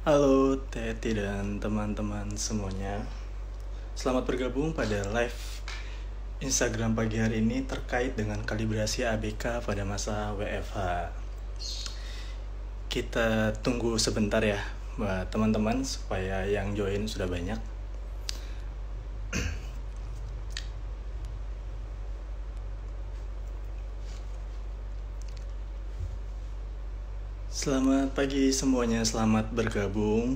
Halo Teti dan teman-teman semuanya. Selamat bergabung pada live Instagram pagi hari ini terkait dengan kalibrasi ABK pada masa WFH. Kita tunggu sebentar ya buat teman-teman supaya yang join sudah banyak. Selamat pagi semuanya, selamat bergabung.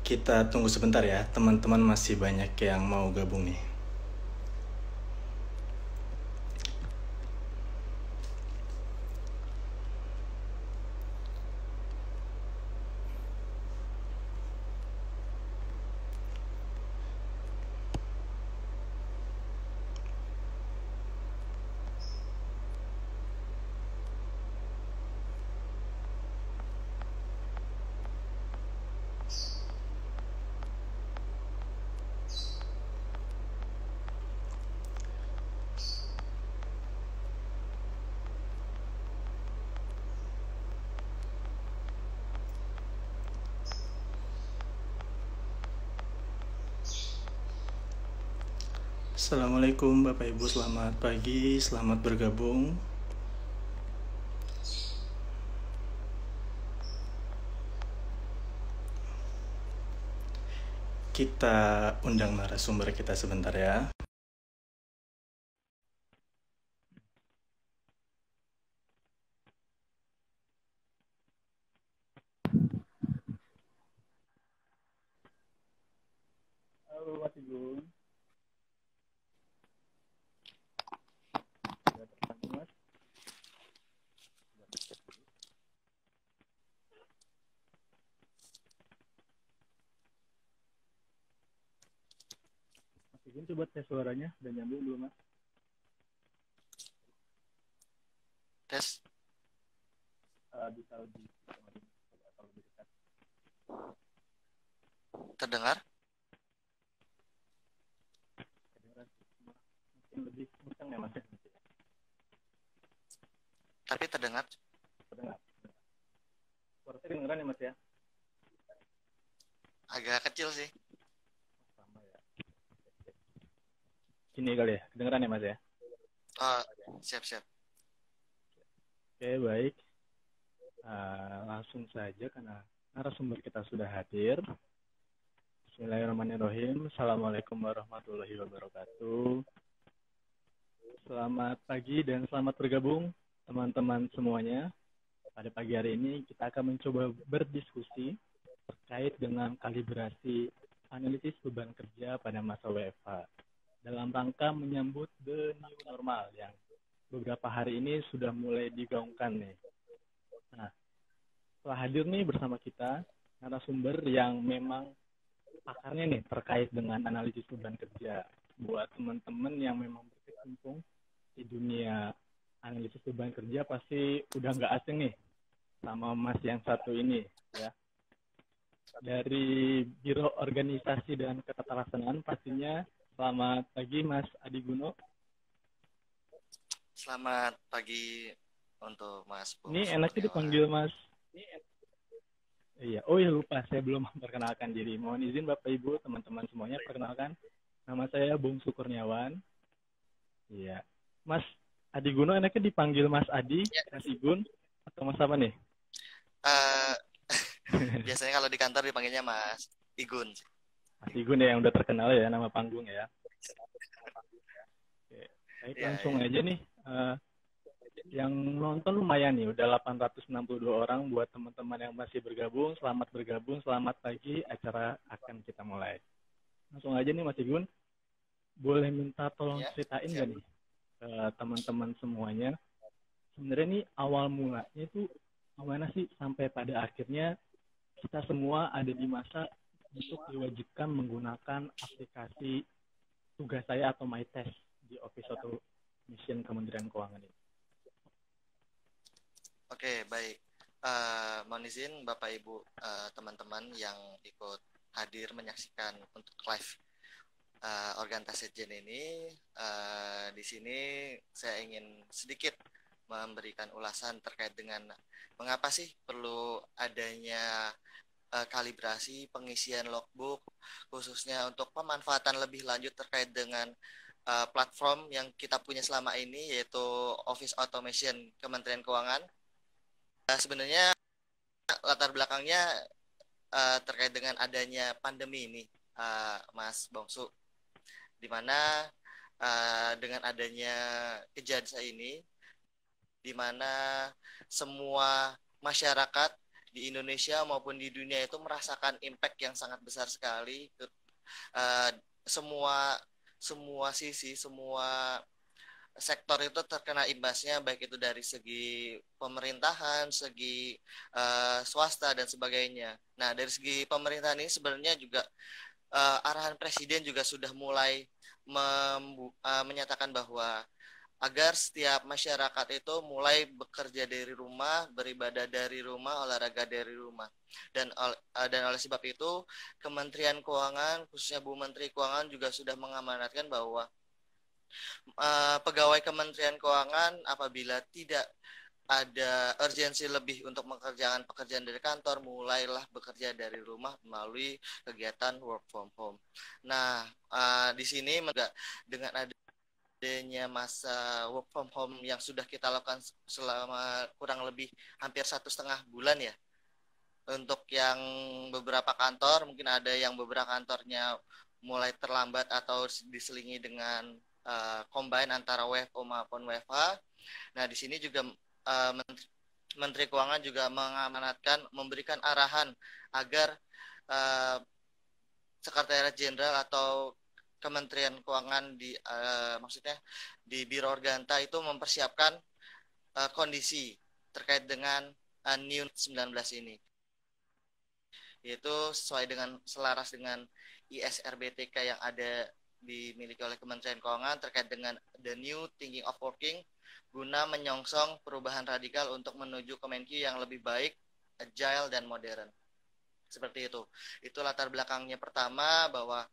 Kita tunggu sebentar ya, teman-teman masih banyak yang mau gabung nih. Assalamualaikum Bapak Ibu, selamat pagi, selamat bergabung. Kita undang narasumber kita sebentar ya. Halo Mas Igun. Sudah tersambung Mas? Mas Igun coba tes suaranya, udah nyambung belum Mas? Tes. Bisa lebih atau lebih dekat. Terdengar? Kedengeran mungkin lebih kencang ya Mas ya? Tapi terdengar? Terdengar. Suaranya kedengeran ya Mas ya? Agak kecil sih. Sama ya. Gini kali ya, kedengeran ya Mas ya? Oh, siap-siap. Oke, baik. Langsung saja karena narasumber kita sudah hadir. Bismillahirrahmanirrahim. Assalamualaikum warahmatullahi wabarakatuh. Selamat pagi dan selamat bergabung teman-teman semuanya. Pada pagi hari ini kita akan mencoba berdiskusi terkait dengan kalibrasi analisis beban kerja pada masa WFH dalam rangka menyambut the new normal yang beberapa hari ini sudah mulai digaungkan nih. Nah, telah hadir nih bersama kita narasumber yang memang pakarnya nih terkait dengan analisis beban kerja. Buat teman-teman yang memang berkecimpung di dunia analisis beban kerja pasti udah nggak asing nih sama Mas yang satu ini ya. Dari Biro Organisasi dan Ketetarasaan pastinya. Selamat pagi Mas Adi Guno. Selamat pagi untuk Mas Bung Ini enaknya Kurniawan. dipanggil Mas. Iya, oh ya lupa, saya belum memperkenalkan diri. Mohon izin Bapak Ibu, teman-teman semuanya, perkenalkan. Nama saya Bung Kurniawan. Iya. Mas Adi Guno enaknya dipanggil Mas Adi, Mas Igun, atau Mas apa nih? Uh, biasanya kalau di kantor dipanggilnya Mas Igun. Mas Igun ya, yang udah terkenal ya, nama panggung ya. Oke, baik, Ya, langsung ya. aja nih. Yang nonton lumayan nih, udah 862 orang. Buat teman-teman yang masih bergabung, selamat pagi, acara akan kita mulai. Langsung aja nih Mas Igun, boleh minta tolong Ya, ceritain siap. gak nih ke teman-teman semuanya, sebenarnya nih awal mulanya itu gimana sih sampai pada akhirnya kita semua ada di masa untuk diwajibkan menggunakan aplikasi tugas saya atau MyTest di Office Automation Kementerian Keuangan ini. Oke, baik. Mohon izin Bapak Ibu, teman-teman yang ikut hadir menyaksikan untuk live orientasi Jen ini. Di sini saya ingin sedikit memberikan ulasan terkait dengan mengapa sih perlu adanya kalibrasi pengisian logbook, khususnya untuk pemanfaatan lebih lanjut terkait dengan platform yang kita punya selama ini, yaitu Office Automation Kementerian Keuangan. Sebenarnya latar belakangnya terkait dengan adanya pandemi ini, Mas Bongsu, di mana dengan adanya kejadian ini, di mana semua masyarakat di Indonesia maupun di dunia itu merasakan impact yang sangat besar sekali. Semua sisi, semua sektor itu terkena imbasnya, baik itu dari segi pemerintahan, segi swasta dan sebagainya. Nah, dari segi pemerintahan ini sebenarnya juga arahan Presiden juga sudah mulai menyatakan bahwa agar setiap masyarakat itu mulai bekerja dari rumah, beribadah dari rumah, olahraga dari rumah. Dan oleh sebab itu, Kementerian Keuangan, khususnya Bu Menteri Keuangan juga sudah mengamanatkan bahwa pegawai Kementerian Keuangan apabila tidak ada urgensi lebih untuk mengerjakan pekerjaan dari kantor, mulailah bekerja dari rumah melalui kegiatan work from home. Nah, di sini dengan adanya masa work from home yang sudah kita lakukan selama kurang lebih hampir 1,5 bulan ya. Untuk yang beberapa kantor, mungkin ada yang beberapa kantornya mulai terlambat atau diselingi dengan combine antara WFO maupun WFH. Nah, di sini juga Menteri Keuangan juga mengamanatkan, memberikan arahan agar Sekretariat Jenderal atau Kementerian Keuangan maksudnya di Biro Organta itu mempersiapkan kondisi terkait dengan new 19 ini, yaitu selaras dengan ISRBTK yang ada dimiliki oleh Kementerian Keuangan terkait dengan the new thinking of working, guna menyongsong perubahan radikal untuk menuju Kemenkyu yang lebih baik, agile, dan modern. Seperti itu. Itu latar belakangnya pertama, bahwa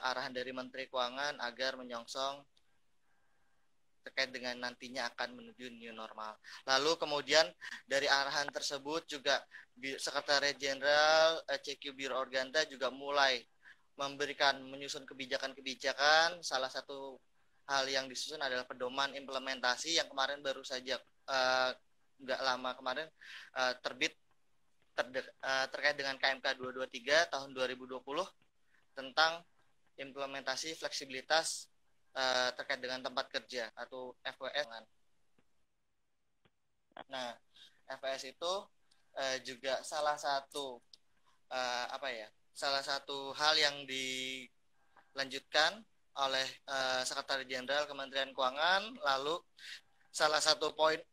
arahan dari Menteri Keuangan agar menyongsong terkait dengan nantinya akan menuju new normal. Lalu kemudian dari arahan tersebut juga Sekretariat Jenderal CQ Biro Organta juga mulai menyusun kebijakan-kebijakan. Salah satu hal yang disusun adalah pedoman implementasi yang kemarin baru saja nggak lama kemarin terbit terkait dengan KMK 223 tahun 2020 tentang implementasi fleksibilitas terkait dengan tempat kerja atau FWS. Nah, FWS itu juga salah satu salah satu hal yang dilanjutkan oleh Sekretaris Jenderal Kementerian Keuangan. Lalu salah satu poin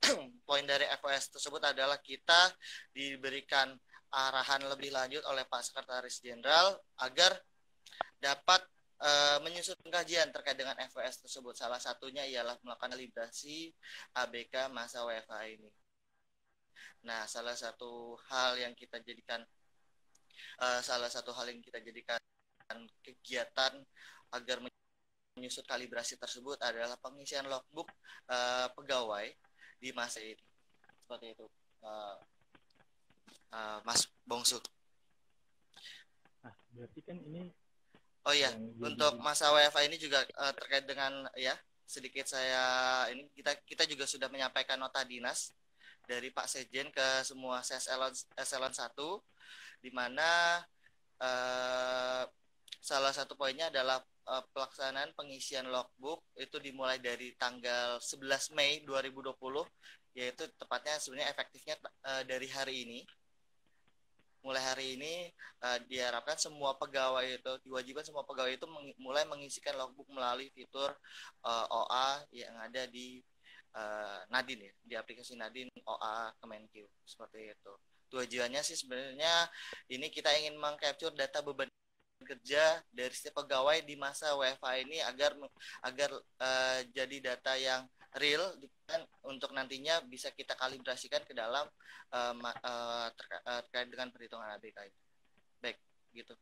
dari FOS tersebut adalah kita diberikan arahan lebih lanjut oleh Pak Sekretaris Jenderal agar dapat menyusun kajian terkait dengan FOS tersebut. Salah satunya ialah melakukan kalibrasi ABK masa WFH ini. Nah, salah satu hal yang kita jadikan kegiatan agar menyusun kalibrasi tersebut adalah pengisian logbook pegawai di masa ini. Seperti itu, Mas Bongsu. Nah, berarti kan ini. Oh iya, untuk masa WFA ini juga terkait dengan sedikit ini kita juga sudah menyampaikan nota dinas dari Pak Sekjen ke semua eselon 1, di mana salah satu poinnya adalah pelaksanaan pengisian logbook itu dimulai dari tanggal 11 Mei 2020, yaitu tepatnya sebenarnya efektifnya dari hari ini. Mulai hari ini diharapkan semua pegawai itu diwajibkan semua pegawai itu mulai mengisikan logbook melalui fitur OA yang ada di Nadine ya, di aplikasi Nadine OA Kemenkyu, seperti itu. Tujuannya sih sebenarnya ini kita ingin mengcapture data beban kerja dari setiap pegawai di masa WFH ini agar jadi data yang real untuk nantinya bisa kita kalibrasikan ke dalam terkait dengan perhitungan ABK itu. Baik, gitu.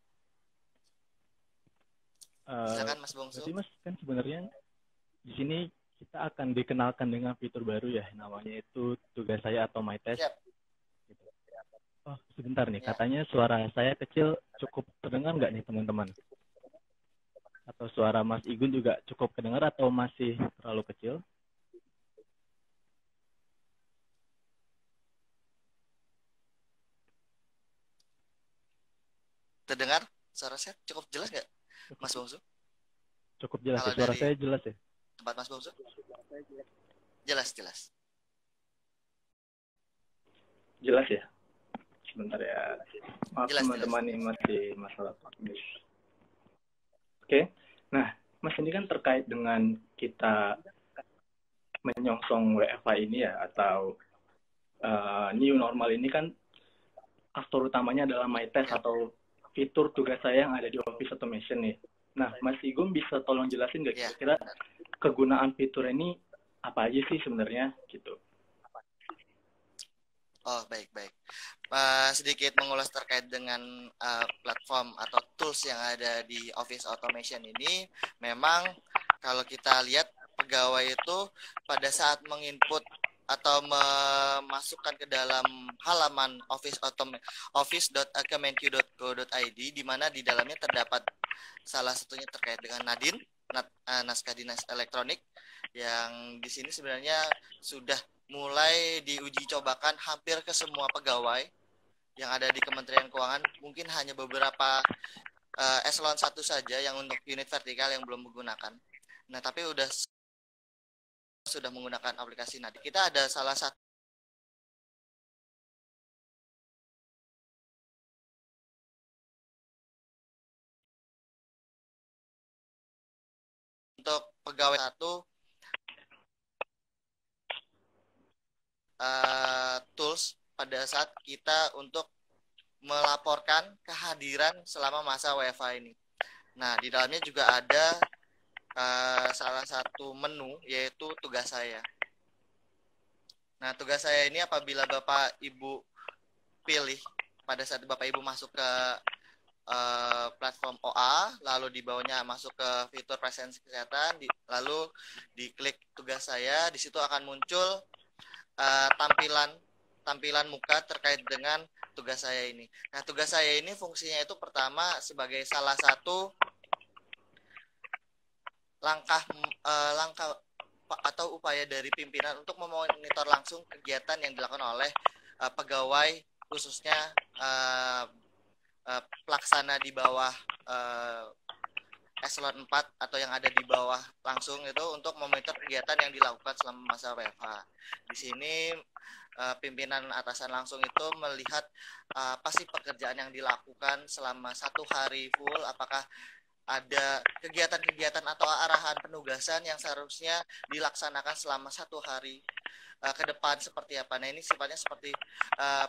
Silakan Mas Bongsu. Berarti Mas kan sebenarnya di sini kita akan dikenalkan dengan fitur baru ya, namanya itu tugas saya atau my test. Yep. Gitu. Oh, sebentar nih, Ya, katanya suara saya kecil, cukup terdengar nggak nih teman-teman? Atau suara Mas Igun juga cukup kedengar atau masih terlalu kecil? terdengar suara saya cukup jelas nggak, Cukup, Mas Bungsu? cukup jelas ya, Kalau suara dari saya jelas ya? tempat Mas Bungsu? Jelas, jelas. Jelas ya? Sebentar ya. Maaf Jelas, jelas. teman-teman, ini masih masalah teknis. Oke, nah Mas ini kan terkait dengan kita menyongsong WFH ini ya, atau new normal ini kan aktor utamanya adalah my test Ya. atau fitur tugas saya yang ada di Office Automation nih. Nah, Mas Igum bisa tolong jelasin nggak Ya, kira-kira kegunaan fitur ini apa aja sih sebenarnya gitu? oh baik, baik. Sedikit mengulas terkait dengan platform atau tools yang ada di Office Automation ini. Memang kalau kita lihat pegawai itu pada saat menginput atau memasukkan ke dalam halaman office.kemenq.go.id, di mana di dalamnya terdapat salah satunya terkait dengan Nadin, naskah dinas elektronik, yang di sini sebenarnya sudah mulai diuji cobakan hampir ke semua pegawai yang ada di Kementerian Keuangan. Mungkin hanya beberapa eselon 1 saja yang untuk unit vertikal yang belum menggunakan. Nah, tapi sudah menggunakan aplikasi Nadin. Kita ada salah satu untuk pegawai satu tools pada saat kita untuk melaporkan kehadiran selama masa WFH ini. Nah, di dalamnya juga ada salah satu menu, yaitu tugas saya. Nah, tugas saya ini apabila Bapak Ibu pilih pada saat Bapak Ibu masuk ke platform OA, lalu di bawahnya masuk ke fitur presensi kesehatan, lalu diklik tugas saya, di situ akan muncul tampilan muka terkait dengan tugas saya ini. Nah, tugas saya ini fungsinya itu pertama sebagai salah satu langkah atau upaya dari pimpinan untuk memonitor langsung kegiatan yang dilakukan oleh pegawai, khususnya pelaksana di bawah eselon 4 atau yang ada di bawah langsung itu, untuk memonitor kegiatan yang dilakukan selama masa WFH. Di sini pimpinan atasan langsung itu melihat apa sih pekerjaan yang dilakukan selama 1 hari full, apakah ada kegiatan-kegiatan atau arahan penugasan yang seharusnya dilaksanakan selama 1 hari ke depan seperti apa. Nah, ini sifatnya seperti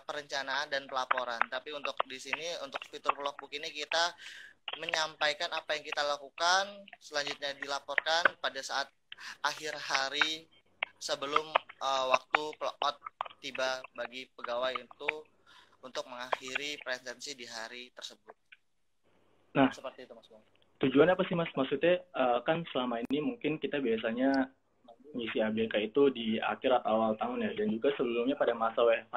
perencanaan dan pelaporan. Tapi untuk di sini, untuk fitur logbook ini, kita menyampaikan apa yang kita lakukan, selanjutnya dilaporkan pada saat akhir hari sebelum waktu clock tiba bagi pegawai itu untuk mengakhiri presensi di hari tersebut. Nah, seperti itu, Mas Bung. Tujuannya apa sih Mas? Maksudnya kan selama ini mungkin kita biasanya ngisi ABK itu di akhir atau awal tahun ya, dan juga sebelumnya pada masa WFH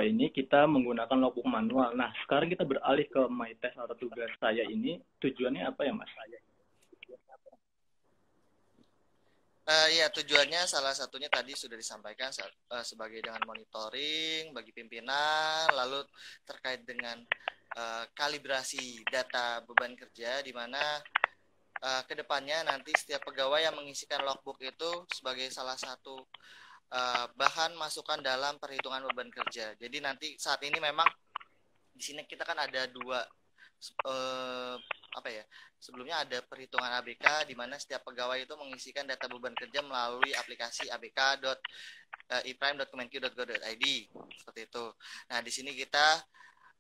ini kita menggunakan logbook manual. Nah, sekarang kita beralih ke MyTest atau tugas saya ini, tujuannya apa ya Mas? Ya, tujuannya salah satunya tadi sudah disampaikan sebagai dengan monitoring bagi pimpinan, lalu terkait dengan kalibrasi data beban kerja, di mana kedepannya nanti setiap pegawai yang mengisikan logbook itu sebagai salah satu bahan masukan dalam perhitungan beban kerja. Jadi nanti saat ini memang di sini kita kan ada dua sebelumnya ada perhitungan ABK, di mana setiap pegawai itu mengisikan data beban kerja melalui aplikasi abk.iprime.kemenq.go.id seperti itu. Nah, di sini kita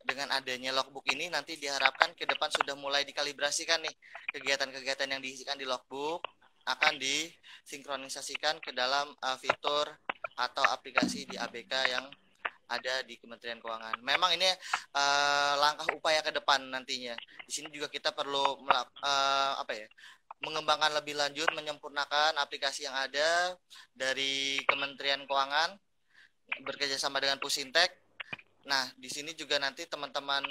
dengan adanya logbook ini nanti diharapkan ke depan sudah mulai dikalibrasikan nih, kegiatan-kegiatan yang diisikan di logbook akan disinkronisasikan ke dalam fitur atau aplikasi di ABK yang ada di Kementerian Keuangan. Memang ini langkah upaya ke depan nantinya. Di sini juga kita perlu mengembangkan lebih lanjut, menyempurnakan aplikasi yang ada dari Kementerian Keuangan bekerja sama dengan Pusintek. Nah, di sini juga nanti teman-teman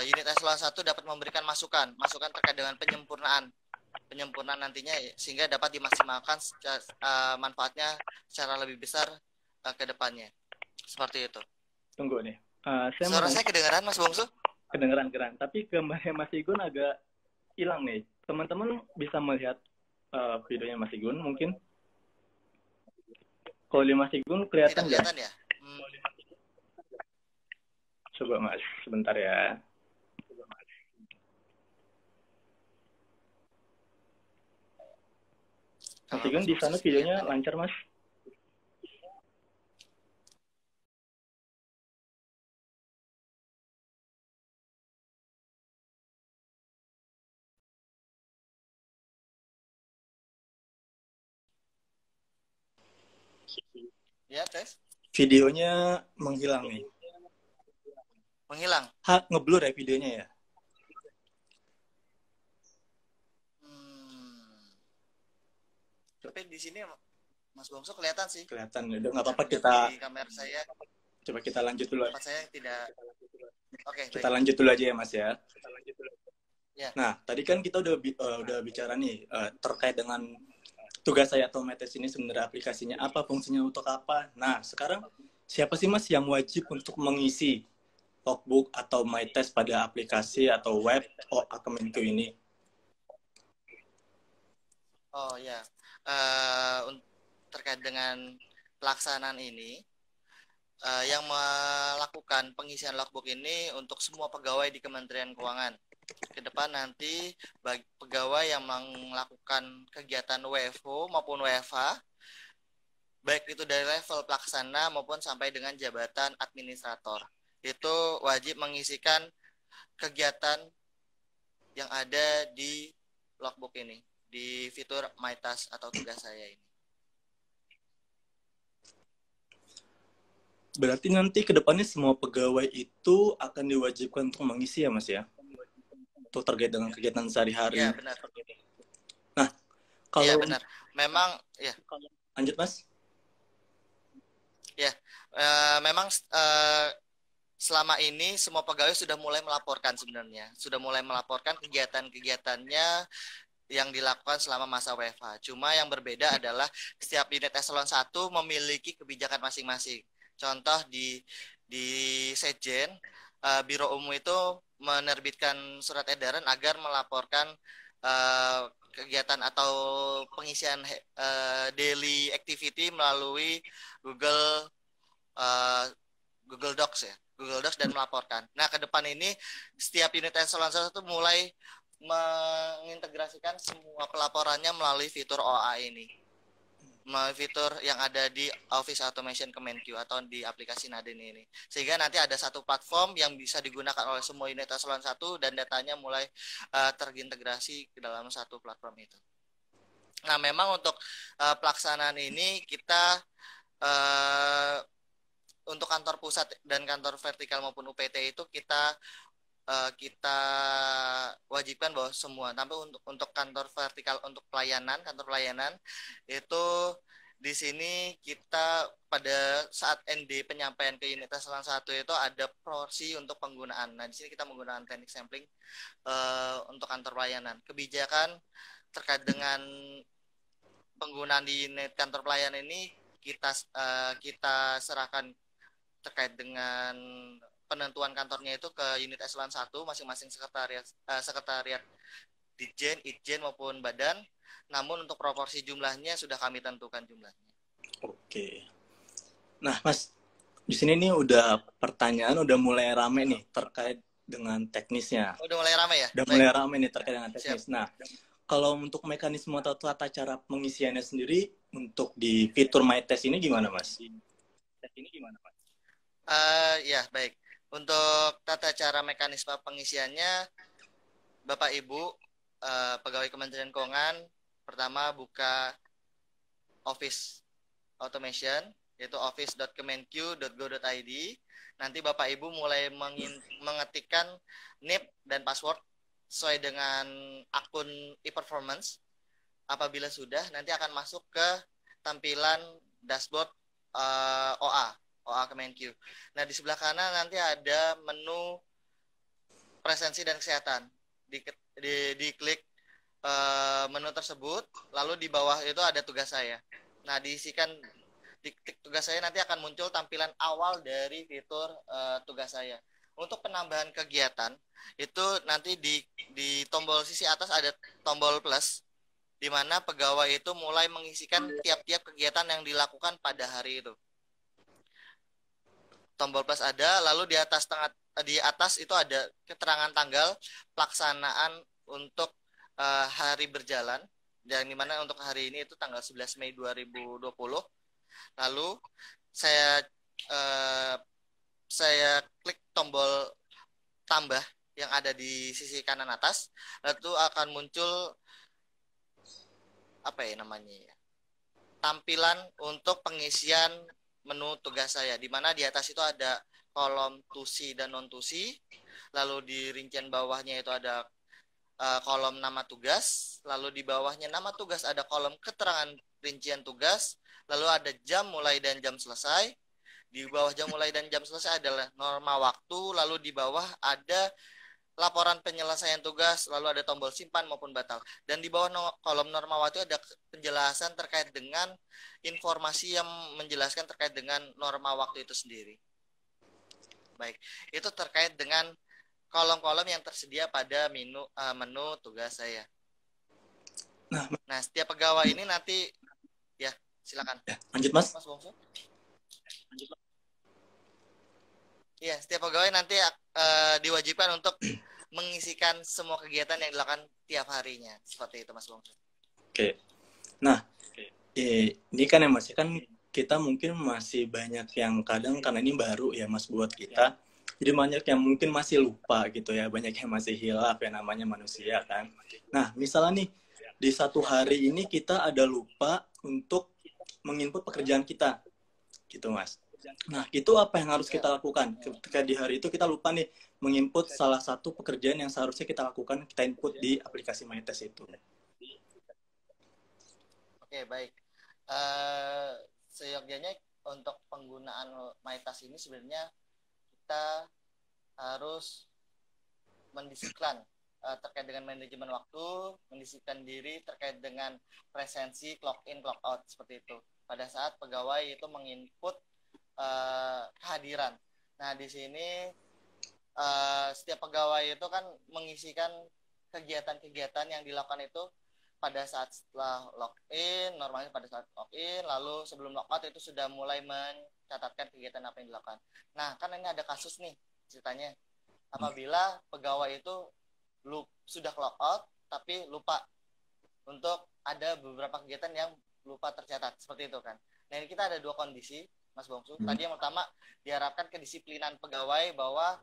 unit eselon 1 dapat memberikan masukan terkait dengan penyempurnaan nantinya, sehingga dapat dimaksimalkan manfaatnya secara lebih besar ke depannya. Seperti itu. Tunggu nih. Suara saya kedengaran, Mas Bungsu? Kedengeran. Tapi gambarnya Mas Igun agak hilang nih. Teman-teman bisa melihat videonya Mas Igun mungkin? Kalau di Mas Igun kelihatan nggak? Kelihatan ya? Coba Mas, sebentar ya. Mas Igun di sana videonya lancar Mas? Ya, tes. Videonya menghilang nih. Menghilang? Ngeblur ya videonya ya? Tapi di sini Mas Bongso kelihatan sih. Kelihatan. Udah nggak apa-apa, kita di kamera saya. Coba kita lanjut dulu. Tempat saya tidak. Oke. Kita lanjut dulu aja ya Mas ya. Ya. Nah, tadi kan kita udah bicara nih terkait dengan tugas saya atau MyTest ini sebenarnya aplikasinya apa, fungsinya untuk apa. Nah, sekarang siapa sih Mas yang wajib untuk mengisi logbook atau MyTest pada aplikasi atau web Kemenq ini? Oh ya, terkait dengan pelaksanaan ini, yang melakukan pengisian logbook ini untuk semua pegawai di Kementerian Keuangan. Ke depan nanti bagi pegawai yang melakukan kegiatan WFO maupun WFH, baik itu dari level pelaksana maupun sampai dengan jabatan administrator, itu wajib mengisikan kegiatan yang ada di logbook ini, di fitur MyTask atau tugas saya ini. Berarti nanti ke depannya semua pegawai itu akan diwajibkan untuk mengisi ya Mas ya? Untuk terkait dengan kegiatan sehari-hari. Ya, benar. Nah, kalau... Ya, benar. Memang, ya. Lanjut Mas. Ya, memang selama ini semua pegawai sudah mulai melaporkan sebenarnya. Sudah mulai melaporkan kegiatan-kegiatannya yang dilakukan selama masa WFH. Cuma yang berbeda adalah setiap unit eselon 1 memiliki kebijakan masing-masing. Contoh di Sekjen, Biro Umum itu menerbitkan surat edaran agar melaporkan kegiatan atau pengisian daily activity melalui Google Docs ya, Google Docs, dan melaporkan. Nah, ke depan ini setiap unit eselon 1 mulai mengintegrasikan semua pelaporannya melalui fitur OA ini. Melalui fitur yang ada di Office Automation Kemenq atau di aplikasi Nadine ini. Sehingga nanti ada satu platform yang bisa digunakan oleh semua unit eselon 1 dan datanya mulai terintegrasi ke dalam satu platform itu. Nah, memang untuk pelaksanaan ini kita untuk kantor pusat dan kantor vertikal maupun UPT itu kita wajibkan bahwa semua. Tapi untuk kantor vertikal, untuk kantor pelayanan itu di sini kita pada saat ND penyampaian ke unit eselon 1 itu ada porsi untuk penggunaan. Nah, di sini kita menggunakan teknik sampling untuk kantor pelayanan. Kebijakan terkait dengan penggunaan di unit kantor pelayanan ini kita serahkan terkait dengan penentuan kantornya itu ke unit eselon 1, masing-masing sekretariat Ditjen, Itjen maupun badan. Namun untuk proporsi jumlahnya sudah kami tentukan jumlahnya. Oke. Nah, Mas, di sini nih udah pertanyaan udah mulai rame nih terkait dengan teknisnya. Udah mulai rame ya? Udah mulai rame nih terkait dengan teknis. Siap. Nah, kalau untuk mekanisme atau tata cara pengisiannya sendiri untuk di fitur MyTest ini gimana, Mas? Ya, baik. Untuk tata cara mekanisme pengisiannya, Bapak Ibu pegawai Kementerian Keuangan, pertama buka Office Automation, yaitu office.kemenq.go.id. Nanti Bapak Ibu mulai mengetikkan NIP dan password sesuai dengan akun e-performance. Apabila sudah, nanti akan masuk ke tampilan dashboard OA Kemenq. Nah, di sebelah kanan nanti ada menu presensi dan kesehatan. Diklik menu tersebut, lalu di bawah itu ada tugas saya. Nah, diisikan di tugas saya nanti akan muncul tampilan awal dari fitur tugas saya. Untuk penambahan kegiatan itu nanti di tombol sisi atas ada tombol plus, di mana pegawai itu mulai mengisikan tiap-tiap kegiatan yang dilakukan pada hari itu. Tombol plus ada, lalu di atas itu ada keterangan tanggal pelaksanaan untuk hari berjalan, yang dimana untuk hari ini itu tanggal 11 Mei 2020. Lalu saya klik tombol tambah yang ada di sisi kanan atas, lalu akan muncul tampilan untuk pengisian menu tugas saya, di mana di atas itu ada kolom tusi dan non tusi, lalu di rincian bawahnya itu ada kolom nama tugas, lalu di bawahnya nama tugas ada kolom keterangan rincian tugas, lalu ada jam mulai dan jam selesai. Di bawah jam mulai dan jam selesai adalah norma waktu, lalu di bawah ada laporan penyelesaian tugas, lalu ada tombol simpan maupun batal. Dan di bawah kolom norma waktu ada penjelasan terkait dengan informasi yang menjelaskan terkait dengan norma waktu itu sendiri. Baik, itu terkait dengan kolom-kolom yang tersedia pada menu tugas saya. Nah, setiap pegawai ini nanti, ya silakan. Ya, lanjut Mas. Mas Bongso. Iya, setiap pegawai nanti diwajibkan untuk mengisikan semua kegiatan yang dilakukan tiap harinya. Seperti itu, Mas Bongso. Oke. Nah, ini kan ya Mas, kan kita mungkin masih banyak yang kadang, karena ini baru ya Mas buat kita, jadi banyak yang mungkin masih lupa gitu ya, banyak yang masih hilaf ya, namanya manusia kan. Nah, misalnya nih, di satu hari ini kita ada lupa untuk menginput pekerjaan kita, gitu Mas. Nah, itu apa yang harus kita lakukan? Ketika di hari itu kita lupa nih menginput salah satu pekerjaan yang seharusnya kita lakukan, kita input di aplikasi MyTest itu. Oke, baik. Seyogyanya untuk penggunaan MyTest ini sebenarnya kita harus mendisiplin terkait dengan manajemen waktu, mendisiplinkan diri terkait dengan presensi, clock in, clock out, seperti itu. Pada saat pegawai itu menginput kehadiran. Nah, di sini setiap pegawai itu kan mengisikan kegiatan-kegiatan yang dilakukan itu pada saat setelah login, normalnya pada saat login, lalu sebelum logout itu sudah mulai mencatatkan kegiatan apa yang dilakukan. Nah, kan ini ada kasus nih ceritanya. Apabila pegawai itu sudah logout tapi lupa untuk ada beberapa kegiatan yang lupa tercatat, seperti itu kan. Nah, ini kita ada dua kondisi, Mas Bongsu. Tadi yang pertama diharapkan kedisiplinan pegawai bahwa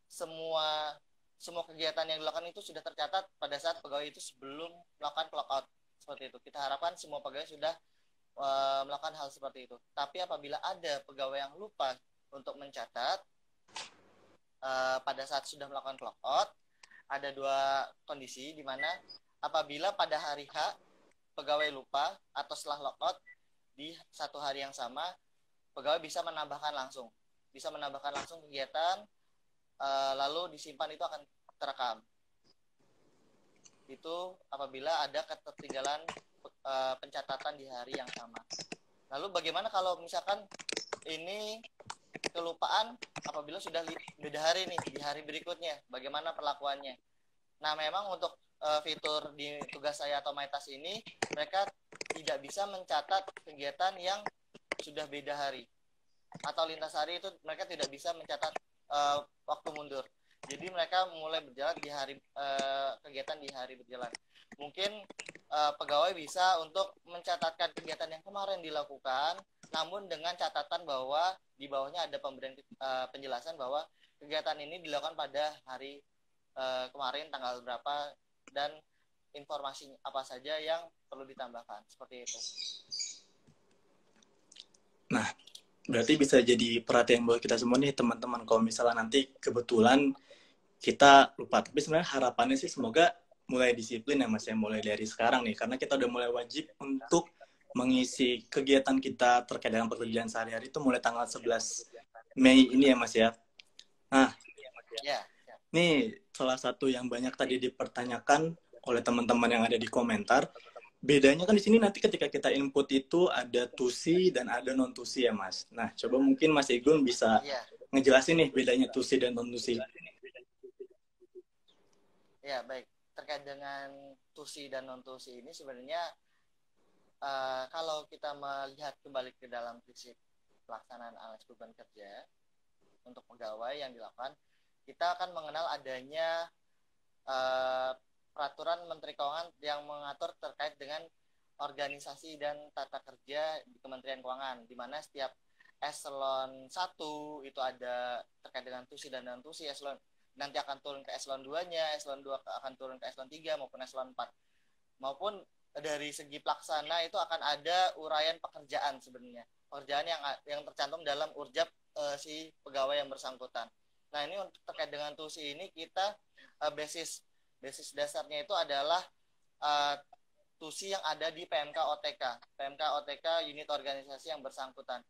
semua kegiatan yang dilakukan itu sudah tercatat pada saat pegawai itu sebelum melakukan clock out, seperti itu. Kita harapkan semua pegawai sudah melakukan hal seperti itu. Tapi apabila ada pegawai yang lupa untuk mencatat pada saat sudah melakukan clock out, ada dua kondisi, di mana apabila pada hari H pegawai lupa atau setelah logout di satu hari yang sama, pegawai bisa menambahkan langsung kegiatan, lalu disimpan, itu akan terekam. Itu apabila ada ketertinggalan pencatatan di hari yang sama. Lalu bagaimana kalau misalkan ini kelupaan apabila sudah beda hari nih, di hari berikutnya, bagaimana perlakuannya? Nah, memang untuk fitur di tugas saya atau MyTask ini, mereka tidak bisa mencatat kegiatan yang sudah beda hari atau lintas hari, itu mereka tidak bisa mencatat waktu mundur. Jadi mereka mulai berjalan di hari kegiatan di hari berjalan. Mungkin pegawai bisa untuk mencatatkan kegiatan yang kemarin dilakukan, namun dengan catatan bahwa di bawahnya ada pemberian penjelasan bahwa kegiatan ini dilakukan pada hari kemarin tanggal berapa dan informasi apa saja yang perlu ditambahkan, seperti itu. Nah, berarti bisa jadi perhatian buat kita semua nih teman-teman, kalau misalnya nanti kebetulan kita lupa. Tapi sebenarnya harapannya sih semoga mulai disiplin ya Mas ya, mulai dari sekarang nih, karena kita udah mulai wajib untuk mengisi kegiatan kita terkait dengan pekerjaan sehari-hari itu mulai tanggal 11 Mei ini ya Mas ya. Nah, Ya. nih salah satu yang banyak tadi dipertanyakan oleh teman-teman yang ada di komentar, bedanya kan di sini nanti ketika kita input itu ada tusi dan ada non tusi ya Mas. Nah, coba mungkin Mas Igun bisa ngejelasin nih bedanya tusi dan non tusi. Ya, baik. Terkait dengan tusi dan non tusi ini sebenarnya kalau kita melihat kembali ke dalam prinsip pelaksanaan analisis beban kerja untuk pegawai yang dilakukan, kita akan mengenal adanya peraturan Menteri Keuangan yang mengatur terkait dengan organisasi dan tata kerja di Kementerian Keuangan, di mana setiap eselon 1 itu ada terkait dengan tusi dan non tusi, eselon nanti akan turun ke eselon 2-nya, eselon 2 akan turun ke eselon 3 maupun eselon 4. Maupun dari segi pelaksana itu akan ada uraian pekerjaan sebenarnya. Pekerjaan yang tercantum dalam urjab si pegawai yang bersangkutan. Nah, ini untuk terkait dengan tusi ini kita basis dasarnya itu adalah tusi yang ada di PMK OTK unit organisasi yang bersangkutan.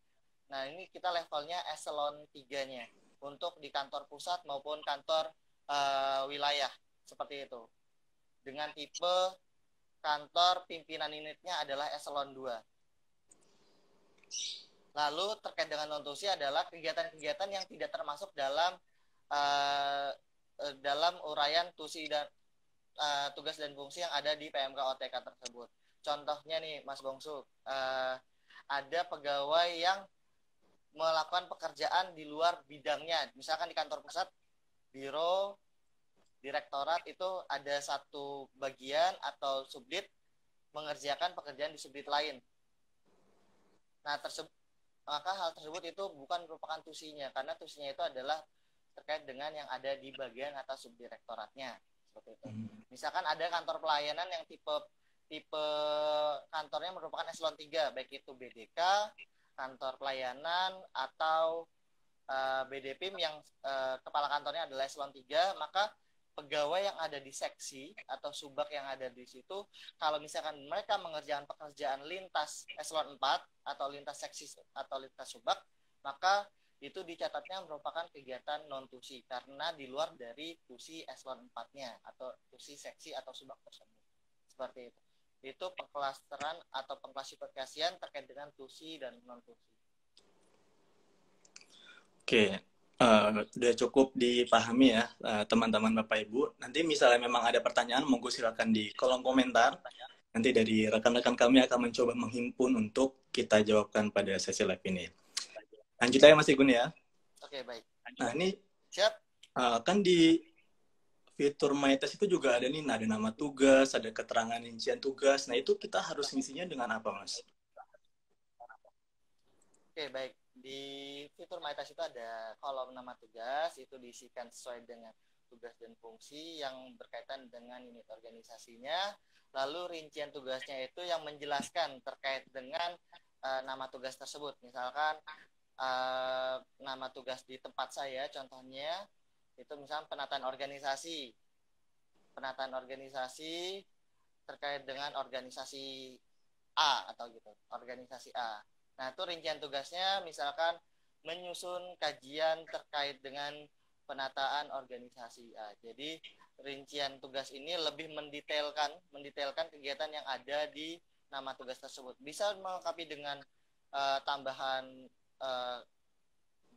Nah, ini kita levelnya eselon 3-nya untuk di kantor pusat maupun kantor wilayah seperti itu. Dengan tipe kantor pimpinan unitnya adalah eselon 2. Lalu terkait dengan non tusi adalah kegiatan-kegiatan yang tidak termasuk dalam uraian tusi dan tugas dan fungsi yang ada di PMK OTK tersebut. Contohnya nih Mas Bongsu, ada pegawai yang melakukan pekerjaan di luar bidangnya. Misalkan di kantor pusat, biro, direktorat itu ada satu bagian atau subdit mengerjakan pekerjaan di subdit lain. Nah, maka hal tersebut itu bukan merupakan tusinya, karena tusinya itu adalah terkait dengan yang ada di bagian atas subdirektoratnya. Seperti itu. Misalkan ada kantor pelayanan yang tipe kantornya merupakan eselon 3, baik itu BDK, kantor pelayanan, atau BDPIM yang kepala kantornya adalah eselon 3, maka pegawai yang ada di seksi atau subak yang ada di situ, kalau misalkan mereka mengerjakan pekerjaan lintas eselon 4 atau lintas seksi atau lintas subak, maka itu dicatatnya merupakan kegiatan non tusi karena di luar dari tusi eselon 4-nya atau tusi seksi atau subak tersebut. Seperti itu. Itu pengklasteran atau pengklasifikasian terkait dengan tusi dan non tusi. Oke, udah cukup dipahami ya teman-teman Bapak Ibu. Nanti misalnya memang ada pertanyaan, monggo silakan di kolom komentar. Nanti dari rekan-rekan kami akan mencoba menghimpun untuk kita jawabkan pada sesi live ini. Lanjut aja Mas Igun ya. Oke, baik. Nah ini siap. Kan di fitur MyTest itu juga ada nih, ada nama tugas, ada keterangan rincian tugas. Nah itu kita harus ngisinya dengan apa Mas? Oke, baik. Di fitur MyTest itu ada kolom nama tugas, itu diisikan sesuai dengan tugas dan fungsi yang berkaitan dengan unit organisasinya. Lalu rincian tugasnya itu yang menjelaskan terkait dengan nama tugas tersebut. Misalkan nama tugas di tempat saya, contohnya itu misalnya penataan organisasi terkait dengan organisasi A atau gitu, organisasi A. Nah, itu rincian tugasnya misalkan menyusun kajian terkait dengan penataan organisasi A. Jadi rincian tugas ini lebih mendetailkan kegiatan yang ada di nama tugas tersebut. Bisa melengkapi dengan tambahan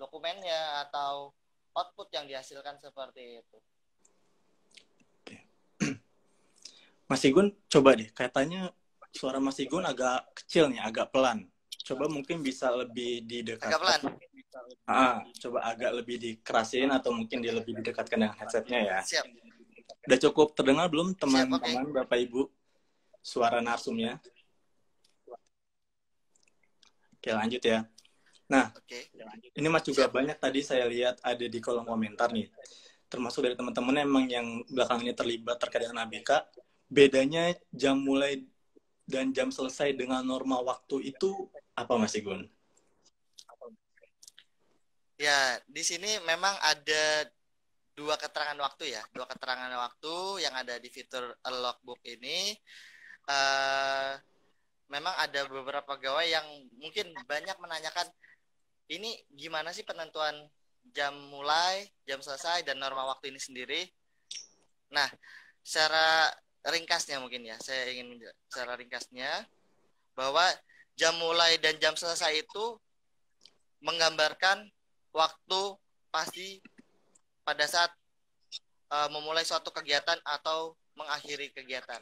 dokumennya atau output yang dihasilkan seperti itu. Mas Igun, coba deh, katanya suara Mas Igun agak kecil nih, agak pelan. Coba mungkin bisa lebih didekatkan. Agak pelan? Coba agak lebih dikerasin atau mungkin lebih didekatkan dengan headsetnya ya. Siap. Udah cukup terdengar belum teman-teman, Bapak Ibu, suara narsumnya? Oke, lanjut ya. Nah, ini Mas juga banyak tadi saya lihat ada di kolom komentar nih. Termasuk dari teman-teman emang yang belakangan ini terlibat terkait dengan ABK. Bedanya jam mulai dan jam selesai dengan norma waktu itu apa Mas Igun? Ya, di sini memang ada dua keterangan waktu ya. Dua keterangan waktu yang ada di fitur logbook ini. memang ada beberapa pegawai yang mungkin banyak menanyakan, ini gimana sih penentuan jam mulai, jam selesai, dan norma waktu ini sendiri. Nah, secara ringkasnya mungkin ya, saya ingin secara ringkasnya bahwa jam mulai dan jam selesai itu menggambarkan waktu pasti pada saat memulai suatu kegiatan atau mengakhiri kegiatan.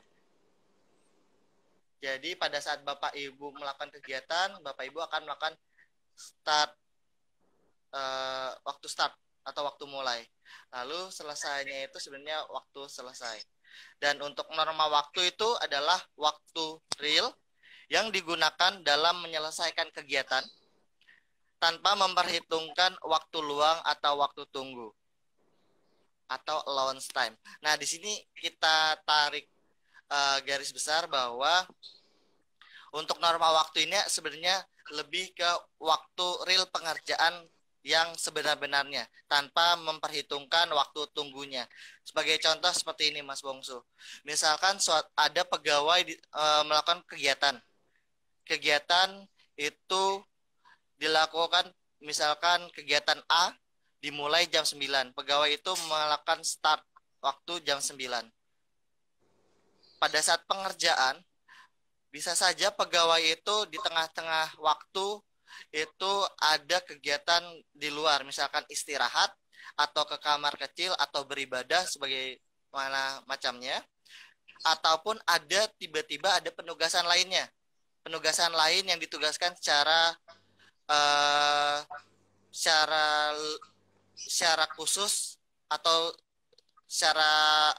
Jadi pada saat Bapak Ibu melakukan kegiatan, Bapak Ibu akan melakukan waktu start atau waktu mulai. Lalu selesainya itu sebenarnya waktu selesai. Dan untuk norma waktu itu adalah waktu real yang digunakan dalam menyelesaikan kegiatan tanpa memperhitungkan waktu luang atau waktu tunggu atau allowance time. Nah, di sini kita tarik garis besar bahwa untuk norma waktu ini sebenarnya lebih ke waktu real pengerjaan yang sebenar-benarnya tanpa memperhitungkan waktu tunggunya. Sebagai contoh seperti ini Mas Bongsu. Misalkan ada pegawai melakukan kegiatan. Kegiatan itu dilakukan misalkan kegiatan A dimulai jam 9. Pegawai itu melakukan start waktu jam 9. Pada saat pengerjaan bisa saja pegawai itu di tengah-tengah waktu itu ada kegiatan di luar, misalkan istirahat atau ke kamar kecil atau beribadah sebagai mana macamnya, ataupun ada tiba-tiba ada penugasan lainnya, penugasan lain yang ditugaskan secara khusus atau secara